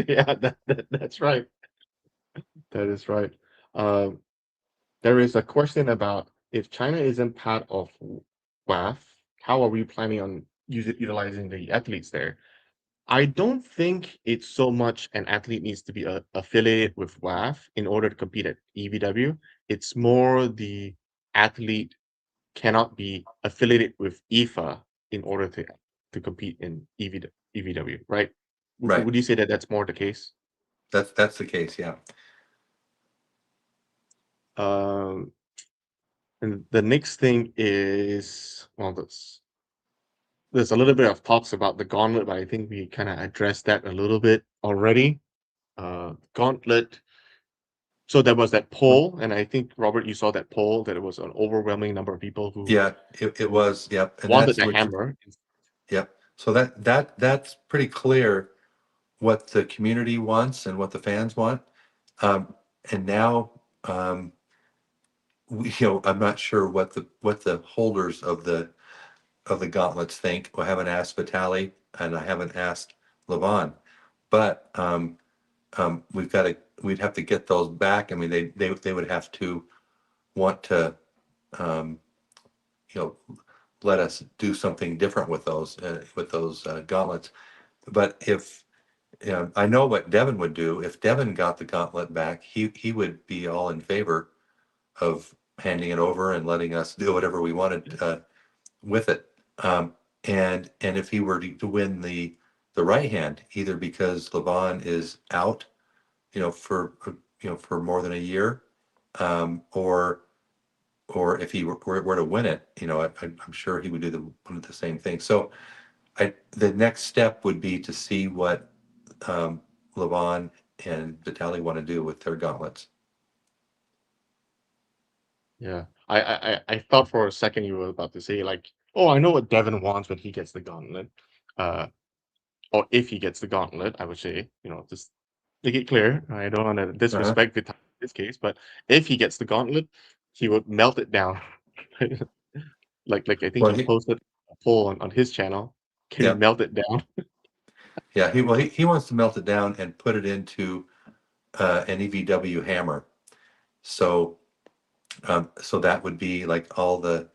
Yeah, that's right. That is right. Um, there is a question about if China isn't part of WAF, how are we planning on utilizing the athletes there? I don't think it's so much an athlete needs to be affiliated with WAF in order to compete at EVW. It's more the athlete cannot be affiliated with EFA in order to compete in EVW, right? Right. Would you say that that's more the case? That's the case. Yeah. Um, and the next thing is, well, there's a little bit of talks about the gauntlet, but I think we kind of addressed that a little bit already. Gauntlet. So there was that poll, and I think Robert, you saw that poll that it was an overwhelming number of people who Yeah. It was. Yep. And wanted that's the which. hammer. Yep. So that's pretty clear what the community wants and what the fans want. Um, and now, I'm not sure what the holders of the gauntlets think. I haven't asked Vitali and I haven't asked Levon, but we'd have to get those back. I mean, they would have to want to, um, you know, let us do something different with those gauntlets. But if I know what Devin would do. If Devin got the gauntlet back, he would be all in favor of handing it over and letting us do whatever we wanted with it. And if he were to win the right hand, either because Levon is out, for more than a year, or if he were to win it, I'm sure he would do the same thing. So the next step would be to see what um, Levon and Vitaly want to do with their gauntlets. Yeah, I thought for a second you were about to say like, oh, I know what Devin wants when he gets the gauntlet, uh, or if he gets the gauntlet, I would say, just make it clear. I don't want to Uh-huh. disrespect Vitaly in this case, but if he gets the gauntlet, he would melt it down. Like I think Well, he posted a poll on his channel. Can he yeah, melt it down? yeah. He wants to melt it down and put it into an EVW hammer. So so that would be like all the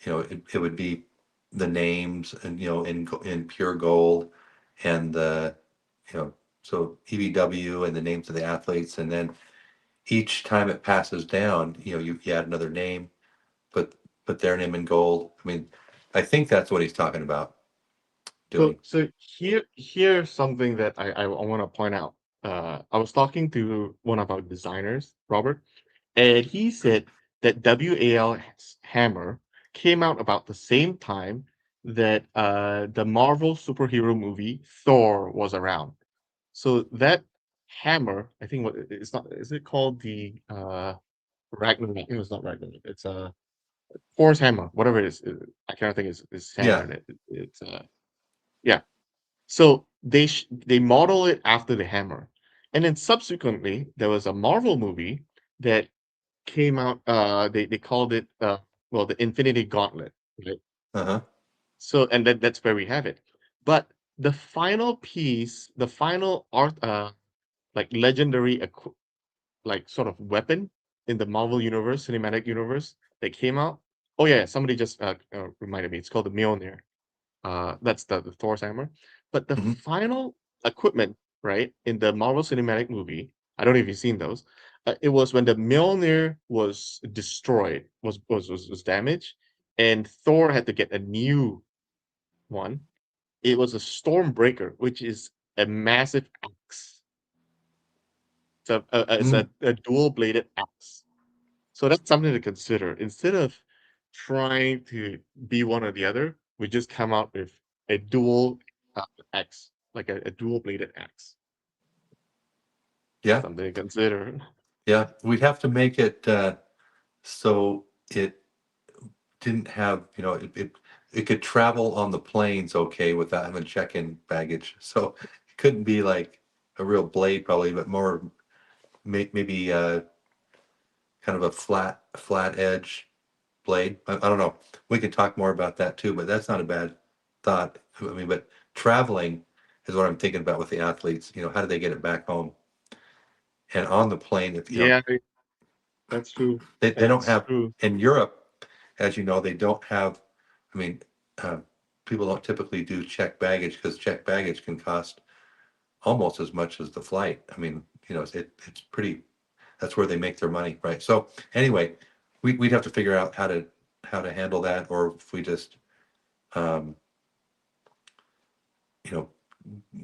it would be the names and in pure gold and the so EVW and the names of the athletes, and then each time it passes down, you add another name, put their name in gold. I mean, I think that's what he's talking about So, doing. so here's something that I want to point out. I was talking to one of our designers, Robert, and he said that WAL Hammer came out about the same time that the Marvel superhero movie Thor was around. So that hammer, I think it's not, is it called the Ragnarok? It was not Ragnarok. It's Thor's hammer, whatever it is. I cannot think it's hammer Yeah. in it. It's yeah. So they model it after the hammer. And then subsequently there was a Marvel movie that came out, they called it well, the Infinity Gauntlet, right? Uh-huh. So and that's where we have it. But the final piece, the final art like legendary like sort of weapon in the Marvel universe, cinematic universe that came out. Oh yeah, somebody just reminded me. It's called the Mjolnir. That's the Thor's hammer. But the Hmm. final equipment, right, in the Marvel Cinematic movie, I don't know if you've seen those. it was when the Mjolnir was destroyed, was damaged, and Thor had to get a new one. It was a Stormbreaker, which is a massive axe. It's Mm, a dual bladed axe. So that's something to consider. Instead of trying to be one or the other, we just come out with a dual axe, like a dual bladed axe. yeah, Something to consider. yeah. We'd have to make it so it didn't have, it could travel on the planes okay without having check-in baggage. So it couldn't be like a real blade probably, but more maybe kind of a flat edge blade. I don't know. We can talk more about that too, but that's not a bad thought. I mean, but traveling is what I'm thinking about with the athletes. How do they get it back home? And on the plane, if Yeah, that's true. they don't That's have true. in Europe, as you know, they don't have. I mean, uh, people don't typically do check baggage because check baggage can cost almost as much as the flight. I mean, it's pretty. That's where they make their money, right? So anyway, we'd have to figure out how to handle that, or if we just um, you know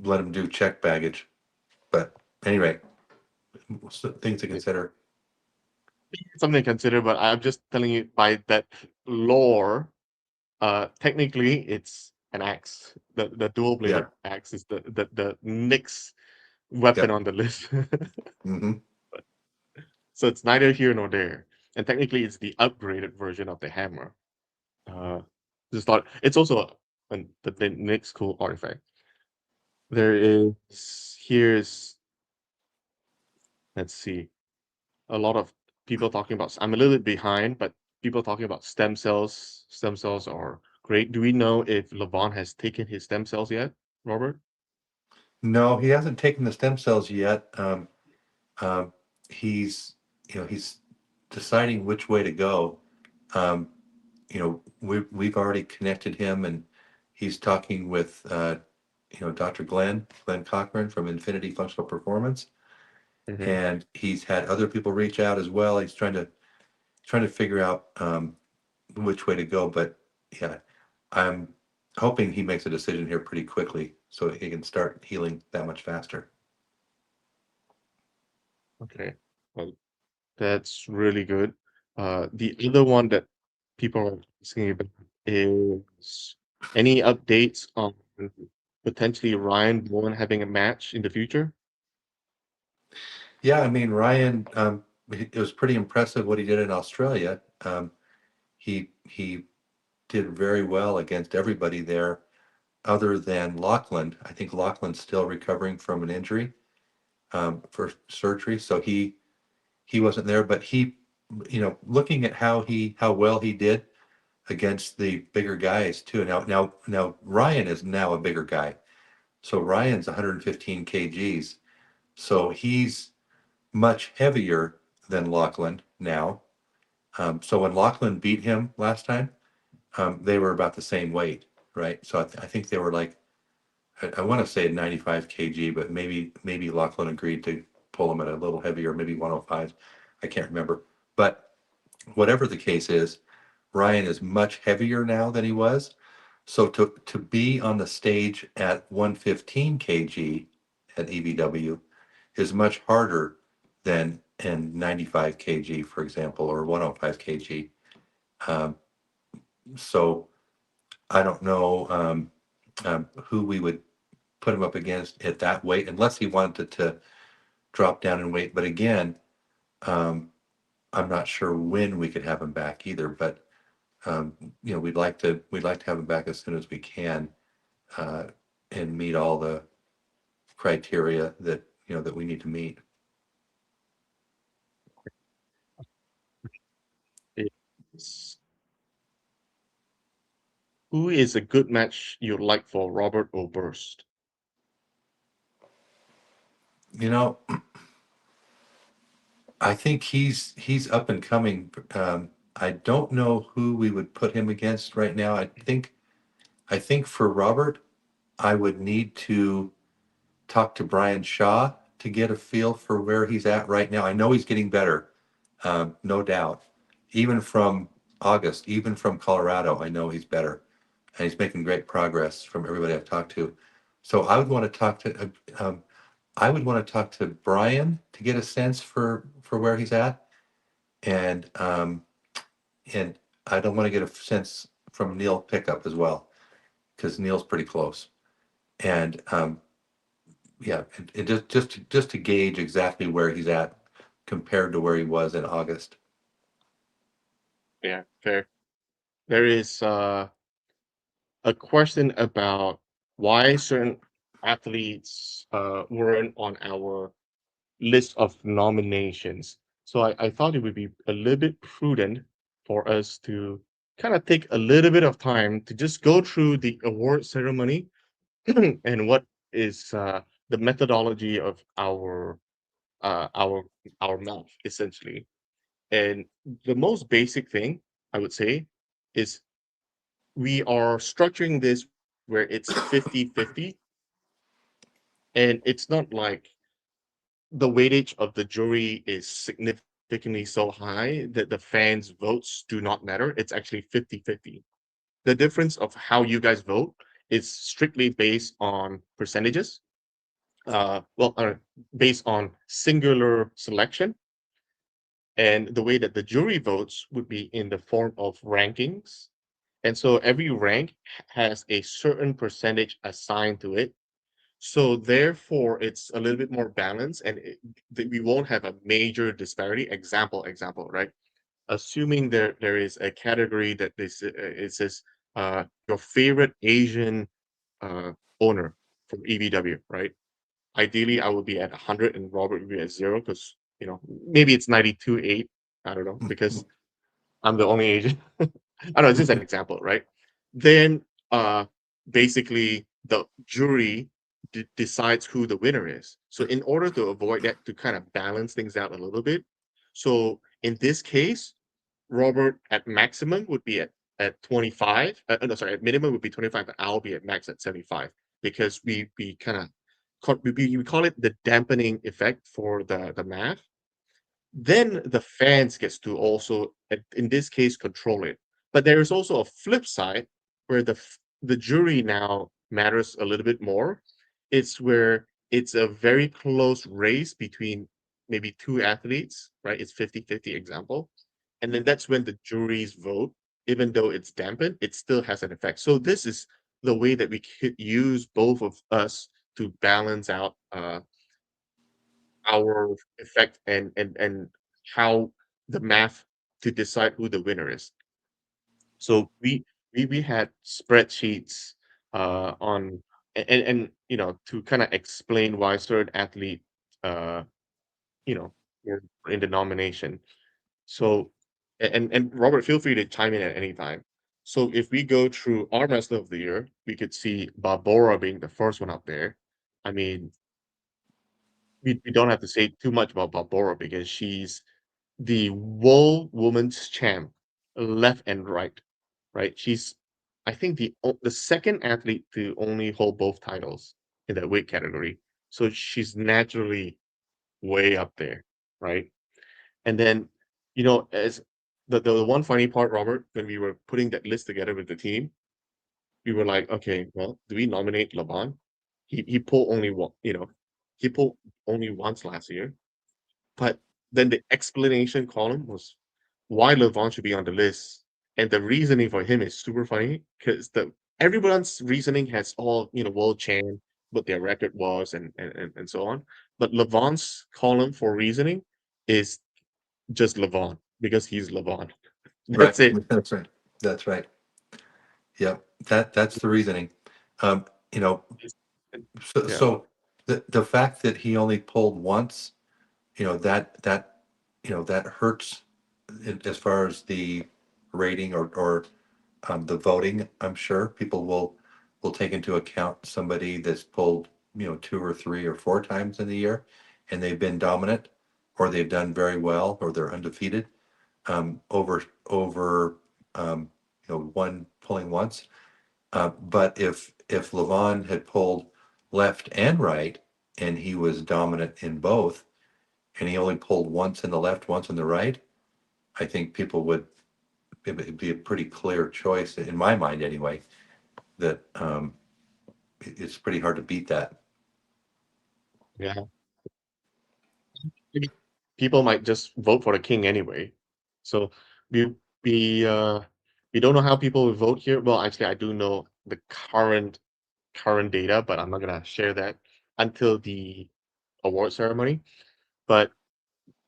let them do check baggage. But anyway, things to consider. Something to consider, but I'm just telling you by that lore, technically it's an axe. The dual bladed Yeah. axe is the next weapon Yep. on the list. Hmm. So it's neither here nor there. And technically it's the upgraded version of the hammer. Uh just thought it's also the next cool artifact. There is here's let's see, a lot of people talking about. I'm a little bit behind, but people talking about stem cells. Stem cells are great. Do we know if Levon has taken his stem cells yet, Robert? No, he hasn't taken the stem cells yet. Um, he's deciding which way to go. Um, we've already connected him, and he's talking with Dr. Glenn Cochran from Infinity Functional Performance, Hmm. and he's had other people reach out as well. He's trying to figure out which way to go. But yeah, I'm hoping he makes a decision here pretty quickly so he can start healing that much faster. Okay, well, that's really good. The other one that people are asking about is any updates on potentially Ryan Bowen having a match in the future? Yeah, I mean, Ryan, it was pretty impressive what he did in Australia. He did very well against everybody there, other than Lachlan. I think Lachlan's still recovering from an injury for surgery, so he wasn't there. But looking at how well he did against the bigger guys too. Now Ryan is now a bigger guy, so Ryan's 115 kgs, so he's much heavier than Lachlan now. So when Lachlan beat him last time, they were about the same weight, right? So I think they were like, I want to say 95 kg, but maybe Lachlan agreed to pull him at a little heavier, maybe 105. I can't remember. But whatever the case is, Ryan is much heavier now than he was. So to be on the stage at 115 kg at EVW is much harder than in 95 kg, for example, or 105 kg. Um, so I don't know who we would put him up against at that weight, unless he wanted to drop down in weight. But again, um, I'm not sure when we could have him back either. But um, we'd like to have him back as soon as we can uh, and meet all the criteria that we need to meet. It's, who is a good match you'd like for Robert Oberst? You know, I think he's up and coming. I don't know who we would put him against right now. I think for Robert, I would need to talk to Brian Shaw to get a feel for where he's at right now? I know he's getting better, no doubt. Even from August, even from Colorado, I know he's better, and he's making great progress from everybody I've talked to. So I would want to talk to Brian to get a sense for where he's at, and and I don't want to get a sense from Neil Pickup as well, because Neil's pretty close. And yeah, and just to gauge exactly where he's at compared to where he was in August. Yeah, fair. There is a question about why certain athletes weren't on our list of nominations. So I thought it would be a little bit prudent for us to kind of take a little bit of time to just go through the award ceremony and what is the methodology of uh, our our math essentially. And the most basic thing I would say is we are structuring this where it's 50-50, and it's not like the weightage of the jury is significantly so high that the fans' votes do not matter. It's actually 50-50. The difference of how you guys vote is strictly based on percentages. Well, based on singular selection, and the way that the jury votes would be in the form of rankings. And so every rank has a certain percentage assigned to it. So therefore, it's a little bit more balanced, and that we won't have a major disparity. Example, right? Assuming there is a category that it says your favorite Asian uh, owner from EVW, right? Ideally, I would be at 100 and Robert would be at 0 because maybe it's 92.8. I don't know because I'm the only Asian. I don't know. It's just an example, right? Then uh, basically the jury decides who the winner is. So in order to avoid that, to kind of balance things out a little bit, so in this case, Robert at maximum would be at 25. No, sorry, at minimum would be 25, but I'll be at max at 75 because we kind of we call it the dampening effect for the math. Then the fans gets to also, in this case, control it. But there is also a flip side where the jury now matters a little bit more. It's where it's a very close race between maybe two athletes, right? It's 50-50 example. And then that's when the juries vote, even though it's dampened, it still has an effect. So this is the way that we could use both of us to balance out our effect and how the math to decide who the winner is. So we had spreadsheets on and to kind of explain why certain athlete uh were in the nomination. So and Robert, feel free to chime in at any time. So if we go through our wrestler of the year, we could see Barbora being the first one up there. I mean, we don't have to say too much about Barbora because she's the world women's champ, left and right, right? She's, I think, the second athlete to only hold both titles in that weight category. So she's naturally way up there, right? And then, as the one funny part, Robert, when we were putting that list together with the team, we were like, okay, well, do we nominate Laban? He pulled only one, he pulled only once last year. But then the explanation column was why Levon should be on the list. And the reasoning for him is super funny because the everyone's reasoning has all, world champ, what their record was and so on. But Levon's column for reasoning is just Levon because he's Levon. Right. That's it. That's right. That's right. Yeah, that's the reasoning. Um, you know, It's- so, yeah. so the fact that he only pulled once, that hurts as far as the rating or the voting. I'm sure people will take into account somebody that's pulled, two or three or four times in the year, and they've been dominant, or they've done very well, or they're undefeated, over one pulling once. But if Levon had pulled left and right, and he was dominant in both, and he only pulled once in the left, once in the right, I think people would, it'd be a pretty clear choice, in my mind anyway, that it's pretty hard to beat that. Yeah. Maybe people might just vote for the king anyway. So we we don't know how people will vote here. Well, actually, I do know the current data, but I'm not gonna share that until the award ceremony. But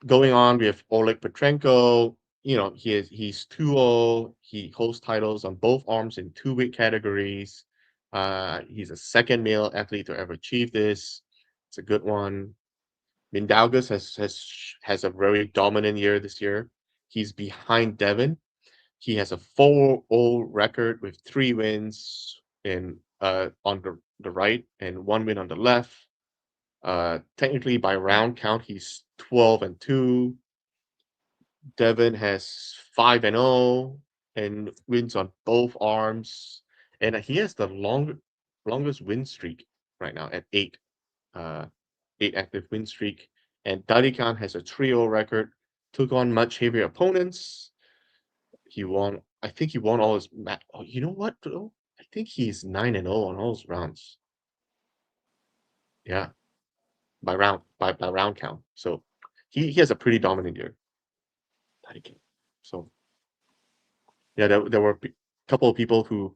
going on, we have Oleg Petrenko. He's 2-0. He holds titles on both arms in two weight categories. He's a second male athlete to ever achieve this. It's a good one. Mindaugas has a very dominant year this year. He's behind Devin. He has a 4-0 record with 3 wins in on the right and 1 win on the left. Technically by round count, he's 12-2. Devin has 5-0 and wins on both arms, and he has the longest win streak right now at 8. Uh, 8 active win streak. And Dadikan has a trio record. Took on much heavier opponents. He won. I think he won all his match. Oh, you know what? Though? I think he's 9-0 on all his rounds. Yeah, by round count. So he has a pretty dominant year. Dadikan. So yeah, there were a couple of people who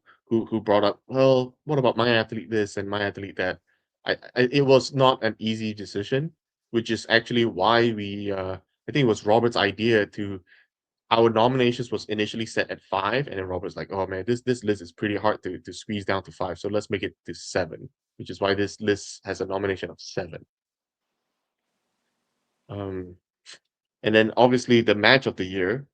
brought up, well, what about my athlete this and my athlete that? It was not an easy decision, which is actually why I think it was Robert's idea to our nominations was initially set at 5, and then Robert's like, oh man, this list is pretty hard to squeeze down to 5, so let's make it to 7, which is why this list has a nomination of 7. Um, and then obviously the match of the year,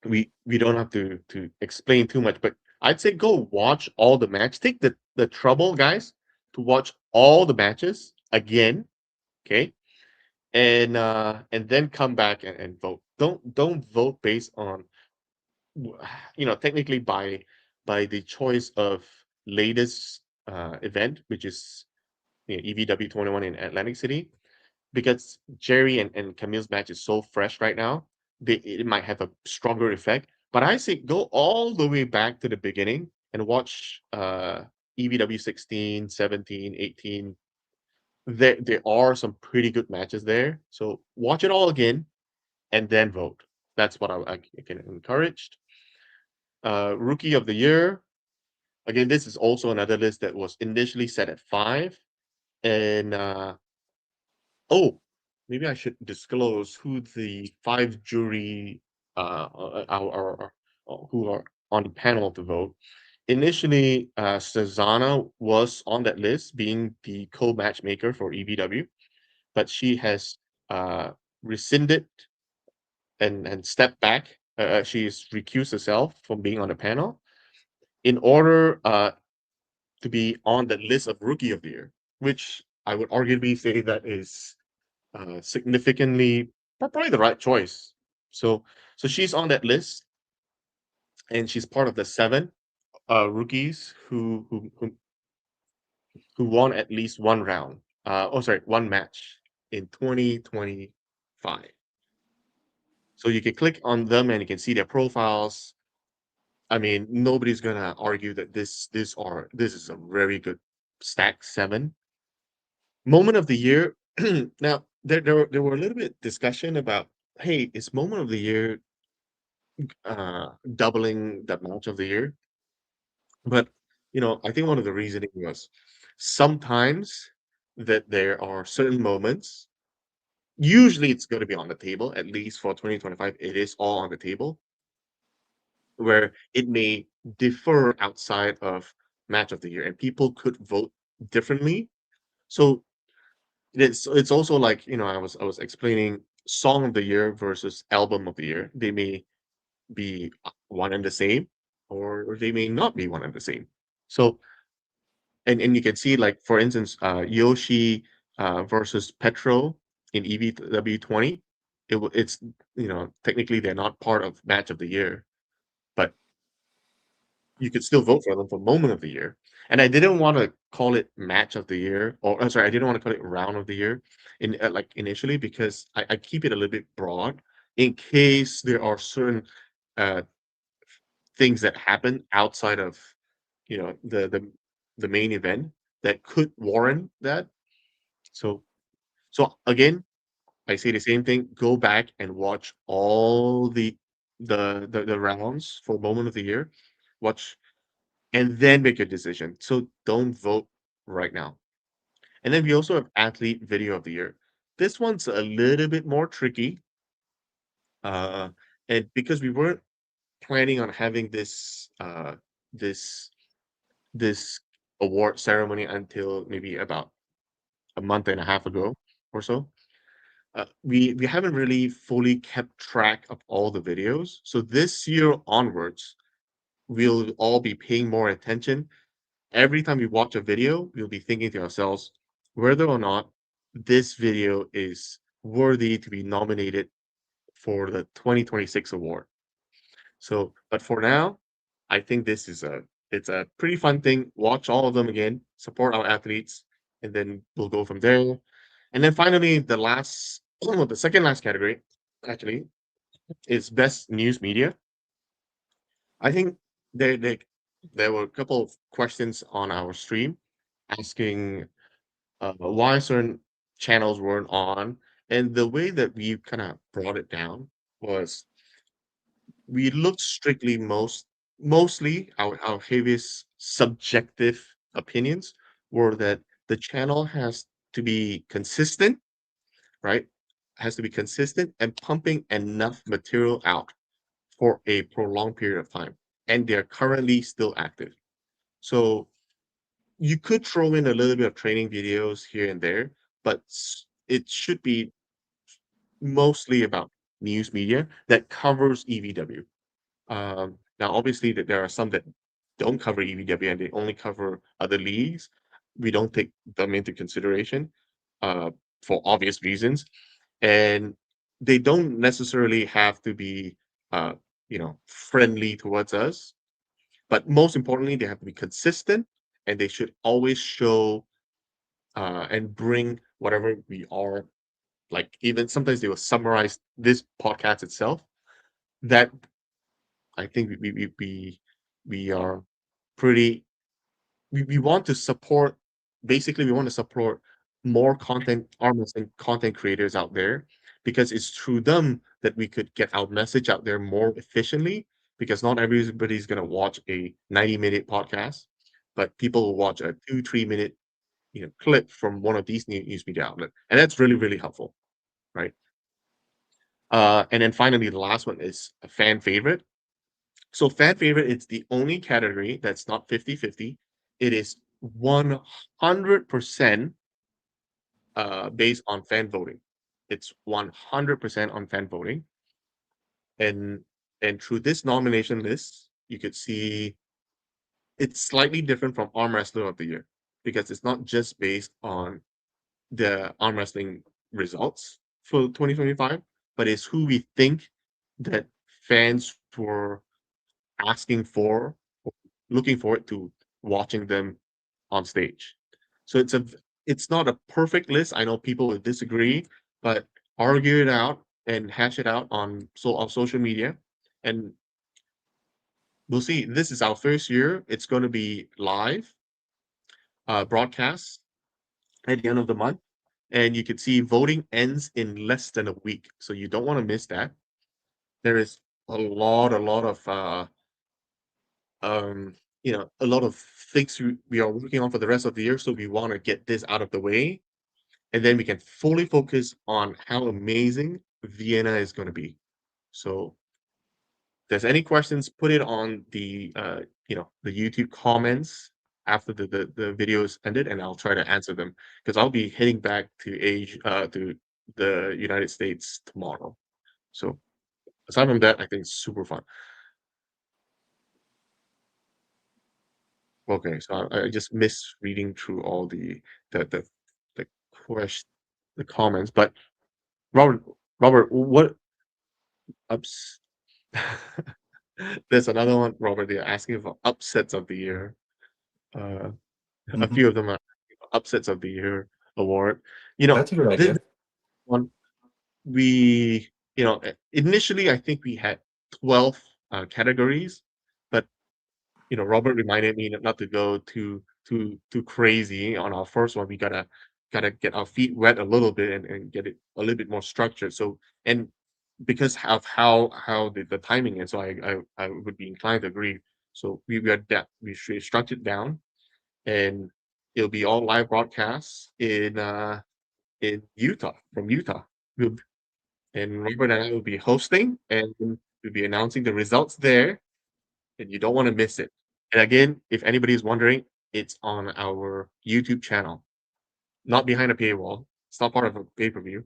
we don't have to explain too much, but I'd say go watch all the match. Take the trouble, guys, to watch all the matches again, okay? And then come back and vote. Don't vote based on technically by the choice of latest event, which is EVW 21 in Atlantic City, because Jerry and Camille's match is so fresh right now, it might have a stronger effect. But I say go all the way back to the beginning and watch EVW 16, 17, 18. There are some pretty good matches there. So watch it all again and then vote. That's what I can encourage. Rookie of the year. Again, this is also another list that was initially set at 5. And oh, maybe I should disclose who the 5 jury who are on the panel to vote. Initially, Susanna was on that list, being the co-matchmaker for EVW, but she has rescinded and stepped back. She's recused herself from being on the panel in order to be on the list of Rookie of the Year, which I would arguably say that is significantly probably the right choice. So she's on that list, and she's part of the 7 rookies who won at least one round. One match in 2025. So you can click on them and you can see their profiles. I mean, nobody's gonna argue that this is a very good stack 7. Moment of the year. Now there were a little bit discussion about, hey, is moment of the year doubling the match of the year? But I think one of the reasoning was sometimes that there are certain moments. Usually, it's going to be on the table. At least for 2025, it is all on the table. Where it may differ outside of match of the year, and people could vote differently. So it's also like I was explaining song of the year versus album of the year. They may be one and the same, or they may not be one and the same. So and you can see, like, for instance, Yoshi versus Petro in EVW 20. It's technically they're not part of match of the year, but you could still vote for them for moment of the year. And I didn't want to call it match of the year, or sorry, I didn't want to call it round of the year in like initially because I keep it a little bit broad in case there are certain uh, things that happen outside of the main event that could warrant that. So again, I say the same thing. Go back and watch all the rounds for moment of the year. Watch and then make your decision. So don't vote right now. And then we also have athlete video of the year. This one's a little bit more tricky, uh, and because we weren't planning on having this this award ceremony until maybe about a month and a half ago or so. We haven't really fully kept track of all the videos. So this year onwards, we'll all be paying more attention. Every time we watch a video, we'll be thinking to ourselves whether or not this video is worthy to be nominated for the 2026 award. So, but for now, I think this is it's a pretty fun thing. Watch all of them again, support our athletes, and then we'll go from there. And then finally, the last, the second last category, actually, is best news media. I think there were a couple of questions on our stream asking why certain channels weren't on, and the way that we kind of brought it down was we looked strictly mostly our heaviest subjective opinions were that the channel has to be consistent, right? Has to be consistent and pumping enough material out for a prolonged period of time. And they're currently still active. So you could throw in a little bit of training videos here and there, but it should be mostly about news media that covers EVW. Now, obviously, that there are some that don't cover EVW and they only cover other leagues. We don't take them into consideration uh, for obvious reasons, and they don't necessarily have to be, uh, friendly towards us. But most importantly, they have to be consistent, and they should always show and bring whatever we are. Like even sometimes they will summarize this podcast itself. That I think we are pretty we want to support basically we want to support more content artists and content creators out there because it's through them that we could get our message out there more efficiently because not everybody's going to watch a 90-minute podcast, but people will watch a 2 3 minute clip from one of these news media outlets, and that's really really helpful, right? And then finally the last one is a fan favorite. So fan favorite, it's the only category that's not 50-50. It is 100% based on fan voting. It's 100% on fan voting. And through this nomination list, you could see it's slightly different from Arm Wrestler of the Year because it's not just based on the arm wrestling results for 2025, but it's who we think that fans were asking for, looking forward to watching them on stage. So it's not a perfect list. I know people would disagree, but argue it out and hash it out on social media, and we'll see. This is our first year. It's going to be live broadcast at the end of the month, and you can see voting ends in less than a week, so you don't want to miss that. There is a lot of um, a lot of things we are working on for the rest of the year. So we want to get this out of the way, and then we can fully focus on how amazing Vienna is going to be. So, if there's any questions, put it on the YouTube comments after the video is ended, and I'll try to answer them because I'll be heading back to to the United States tomorrow. So aside from that, I think it's super fun. Okay, so I just miss reading through all the the the question the comments. But Robert, what ups? There's another one, Robert. They're asking for upsets of the year. Uh, a Mhm. few of them are upsets of the year award. You know, That's a good this idea. one we initially I think we had 12 categories, but Robert reminded me not to go too crazy on our first one. We gotta get our feet wet a little bit and get it a little bit more structured. So and because of how the timing is, so I would be inclined to agree. So we got that we should structure it down, and it'll be all live broadcasts in Utah from Utah. We'll, and Robert and I will be hosting, and we'll be announcing the results there, and you don't want to miss it. And again, if anybody is wondering, it's on our YouTube channel, not behind a paywall. It's not part of a pay-per-view.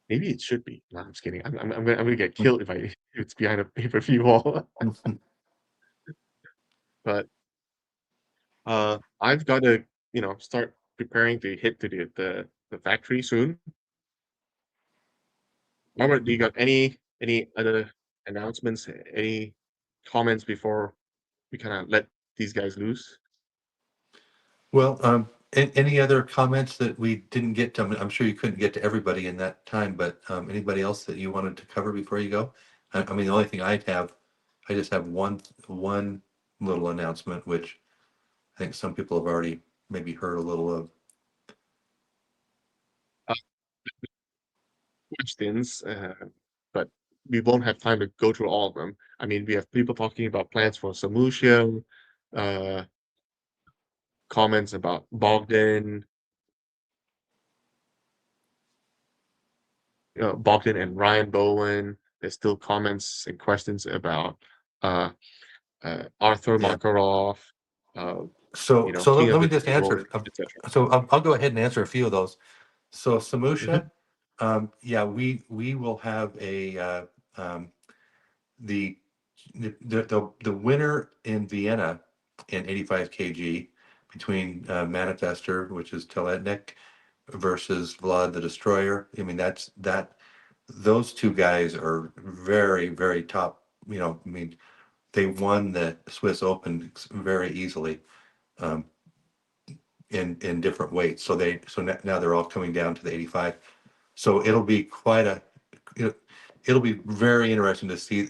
Maybe it should be. No, I'm just kidding. I'm gonna get killed if if it's behind a pay-per-view wall. Mhm. But I've got to start preparing to hit to the factory soon. Robert, do you got any other announcements? Any comments before we kind of let these guys loose? Well, any other comments that we didn't get to? I'm sure you couldn't get to everybody in that time, but anybody else that you wanted to cover before you go? I mean, the only thing I just have one little announcement, which I think some people have already maybe heard a little of. Uh, Questions, but we won't have time to go through all of them. I mean, we have people talking about plans for Samusha, uh, comments about Bogdan, Bogdan and Ryan Bowen. There's still comments and questions about uh, Arthur Yeah. Makarov, uh, So King let of me the just Jungle, answer. etc. So I'll go ahead and answer a few of those. So Mhm. Samusha, yeah, we will have a um, the the winner in Vienna in 85 kg between Manifester, which is Teletnik, versus Vlad the Destroyer. I mean, those two guys are very, very top. I mean, they won the Swiss Open very easily um, in different weights. Now they're all coming down to the 85. So it, it'll be very interesting to see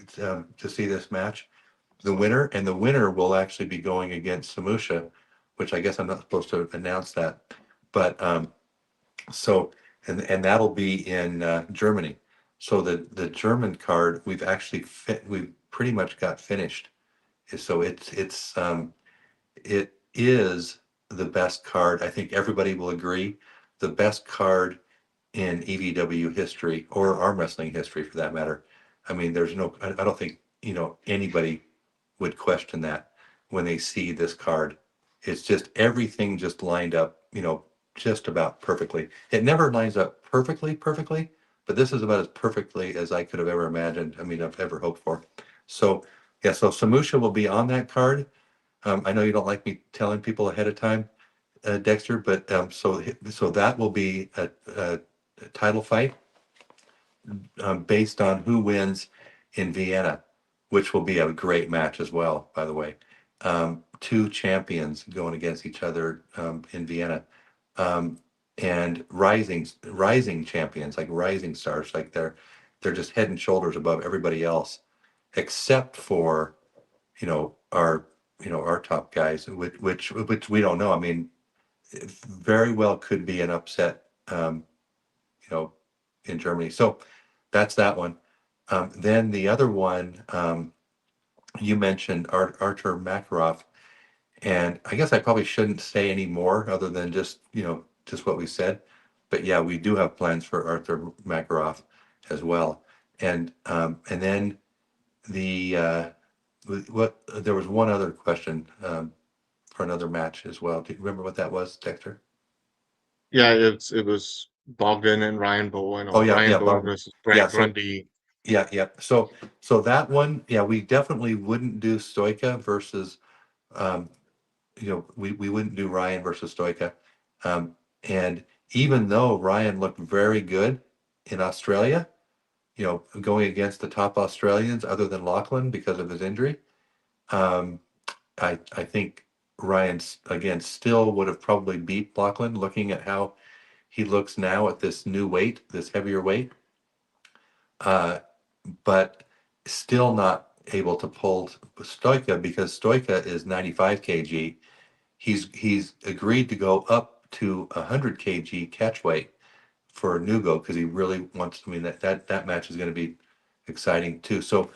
this match. The winner will actually be going against Samusha, which I guess I'm not supposed to announce that, but so and that'll be in Germany. So the German card we've pretty much got finished. So it is the best card. I think everybody will agree, the best card in EVW history or arm wrestling history for that matter. I mean, I don't think, anybody would question that when they see this card. It's just everything just lined up, just about perfectly. It never lines up perfectly, but this is about as perfectly as I could have ever imagined. I mean, I've ever hoped for. So, yeah, so Samusha will be on that card. I know you don't like me telling people ahead of time, Dexter, but so that will be a title fight based on who wins in Vienna, which will be a great match as well, by the way. Two champions going against each other in Vienna, um, and rising champions, like rising stars, like they're just head and shoulders above everybody else, except for our our top guys, which we don't know. I mean, it very well could be an upset, you know, in Germany. So that's that one. Then the other one, you mentioned Artur Makarov, and I guess I probably shouldn't say any more other than just what we said. But yeah, we do have plans for Arthur Makarov as well. And then the what there was one other question for another match as well. Do you remember what that was, Dexter? Yeah, it was Bogdan and Ryan Bowen, Oh or yeah, Ryan yeah, Bowen Bob. versus Yeah, Grant so Grundy. yeah. So that one, yeah, we definitely wouldn't do Stoica versus um, we wouldn't do Ryan versus Stoica. And even though Ryan looked very good in Australia, going against the top Australians other than Lachlan because of his injury. Um, I think Ryan, again, still would have probably beat Lachlan looking at how he looks now at this new weight, this heavier weight. But still not able to pull Stoica because Stoica is 95 kg. He's agreed to go up to 100 kg catch weight for Nugo because he really wants. I mean, that match is going to be exciting too. So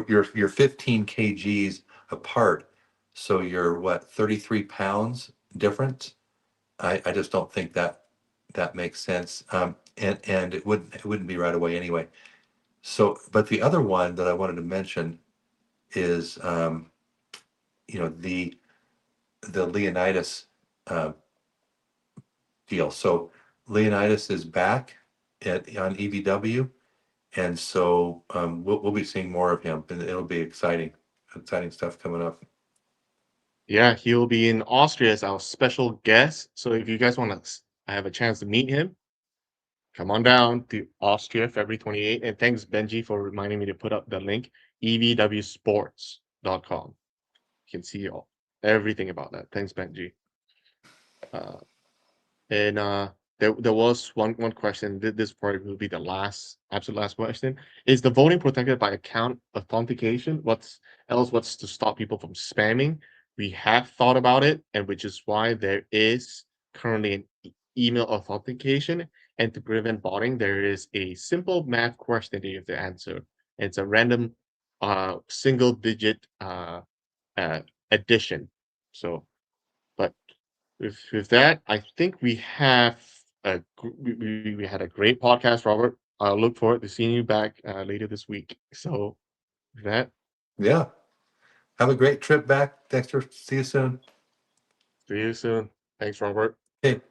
you're 15 kgs apart. So you're what, 33 pounds difference? I just don't think that makes sense. And it wouldn't be right away anyway. So, but the other one that I wanted to mention is the Leonidas uh, deal. So Leonidas is back on EVW, and so we'll be seeing more of him, and it'll be exciting stuff coming up. Yeah, he'll be in Austria as our special guest. So if you guys want to have a chance to meet him, come on down to Austria, February 28th. And thanks, Benji, for reminding me to put up the link, evwsports.com. You can see everything about that. Thanks, Benji. Uh, and there was one question. This probably will be the absolute last question. Is the voting protected by account authentication? What's to stop people from spamming? We have thought about it, and which is why there is currently an email authentication. And to prevent botting, there is a simple math question that you have to answer. It's a random single digit uh, addition. So, but with that, I think we have we had a great podcast, Robert. I look forward to seeing you back later this week. So with that, Yeah. Have a great trip back, Dexter. See you soon. see you soon. Thanks, Robert. Okay. Thank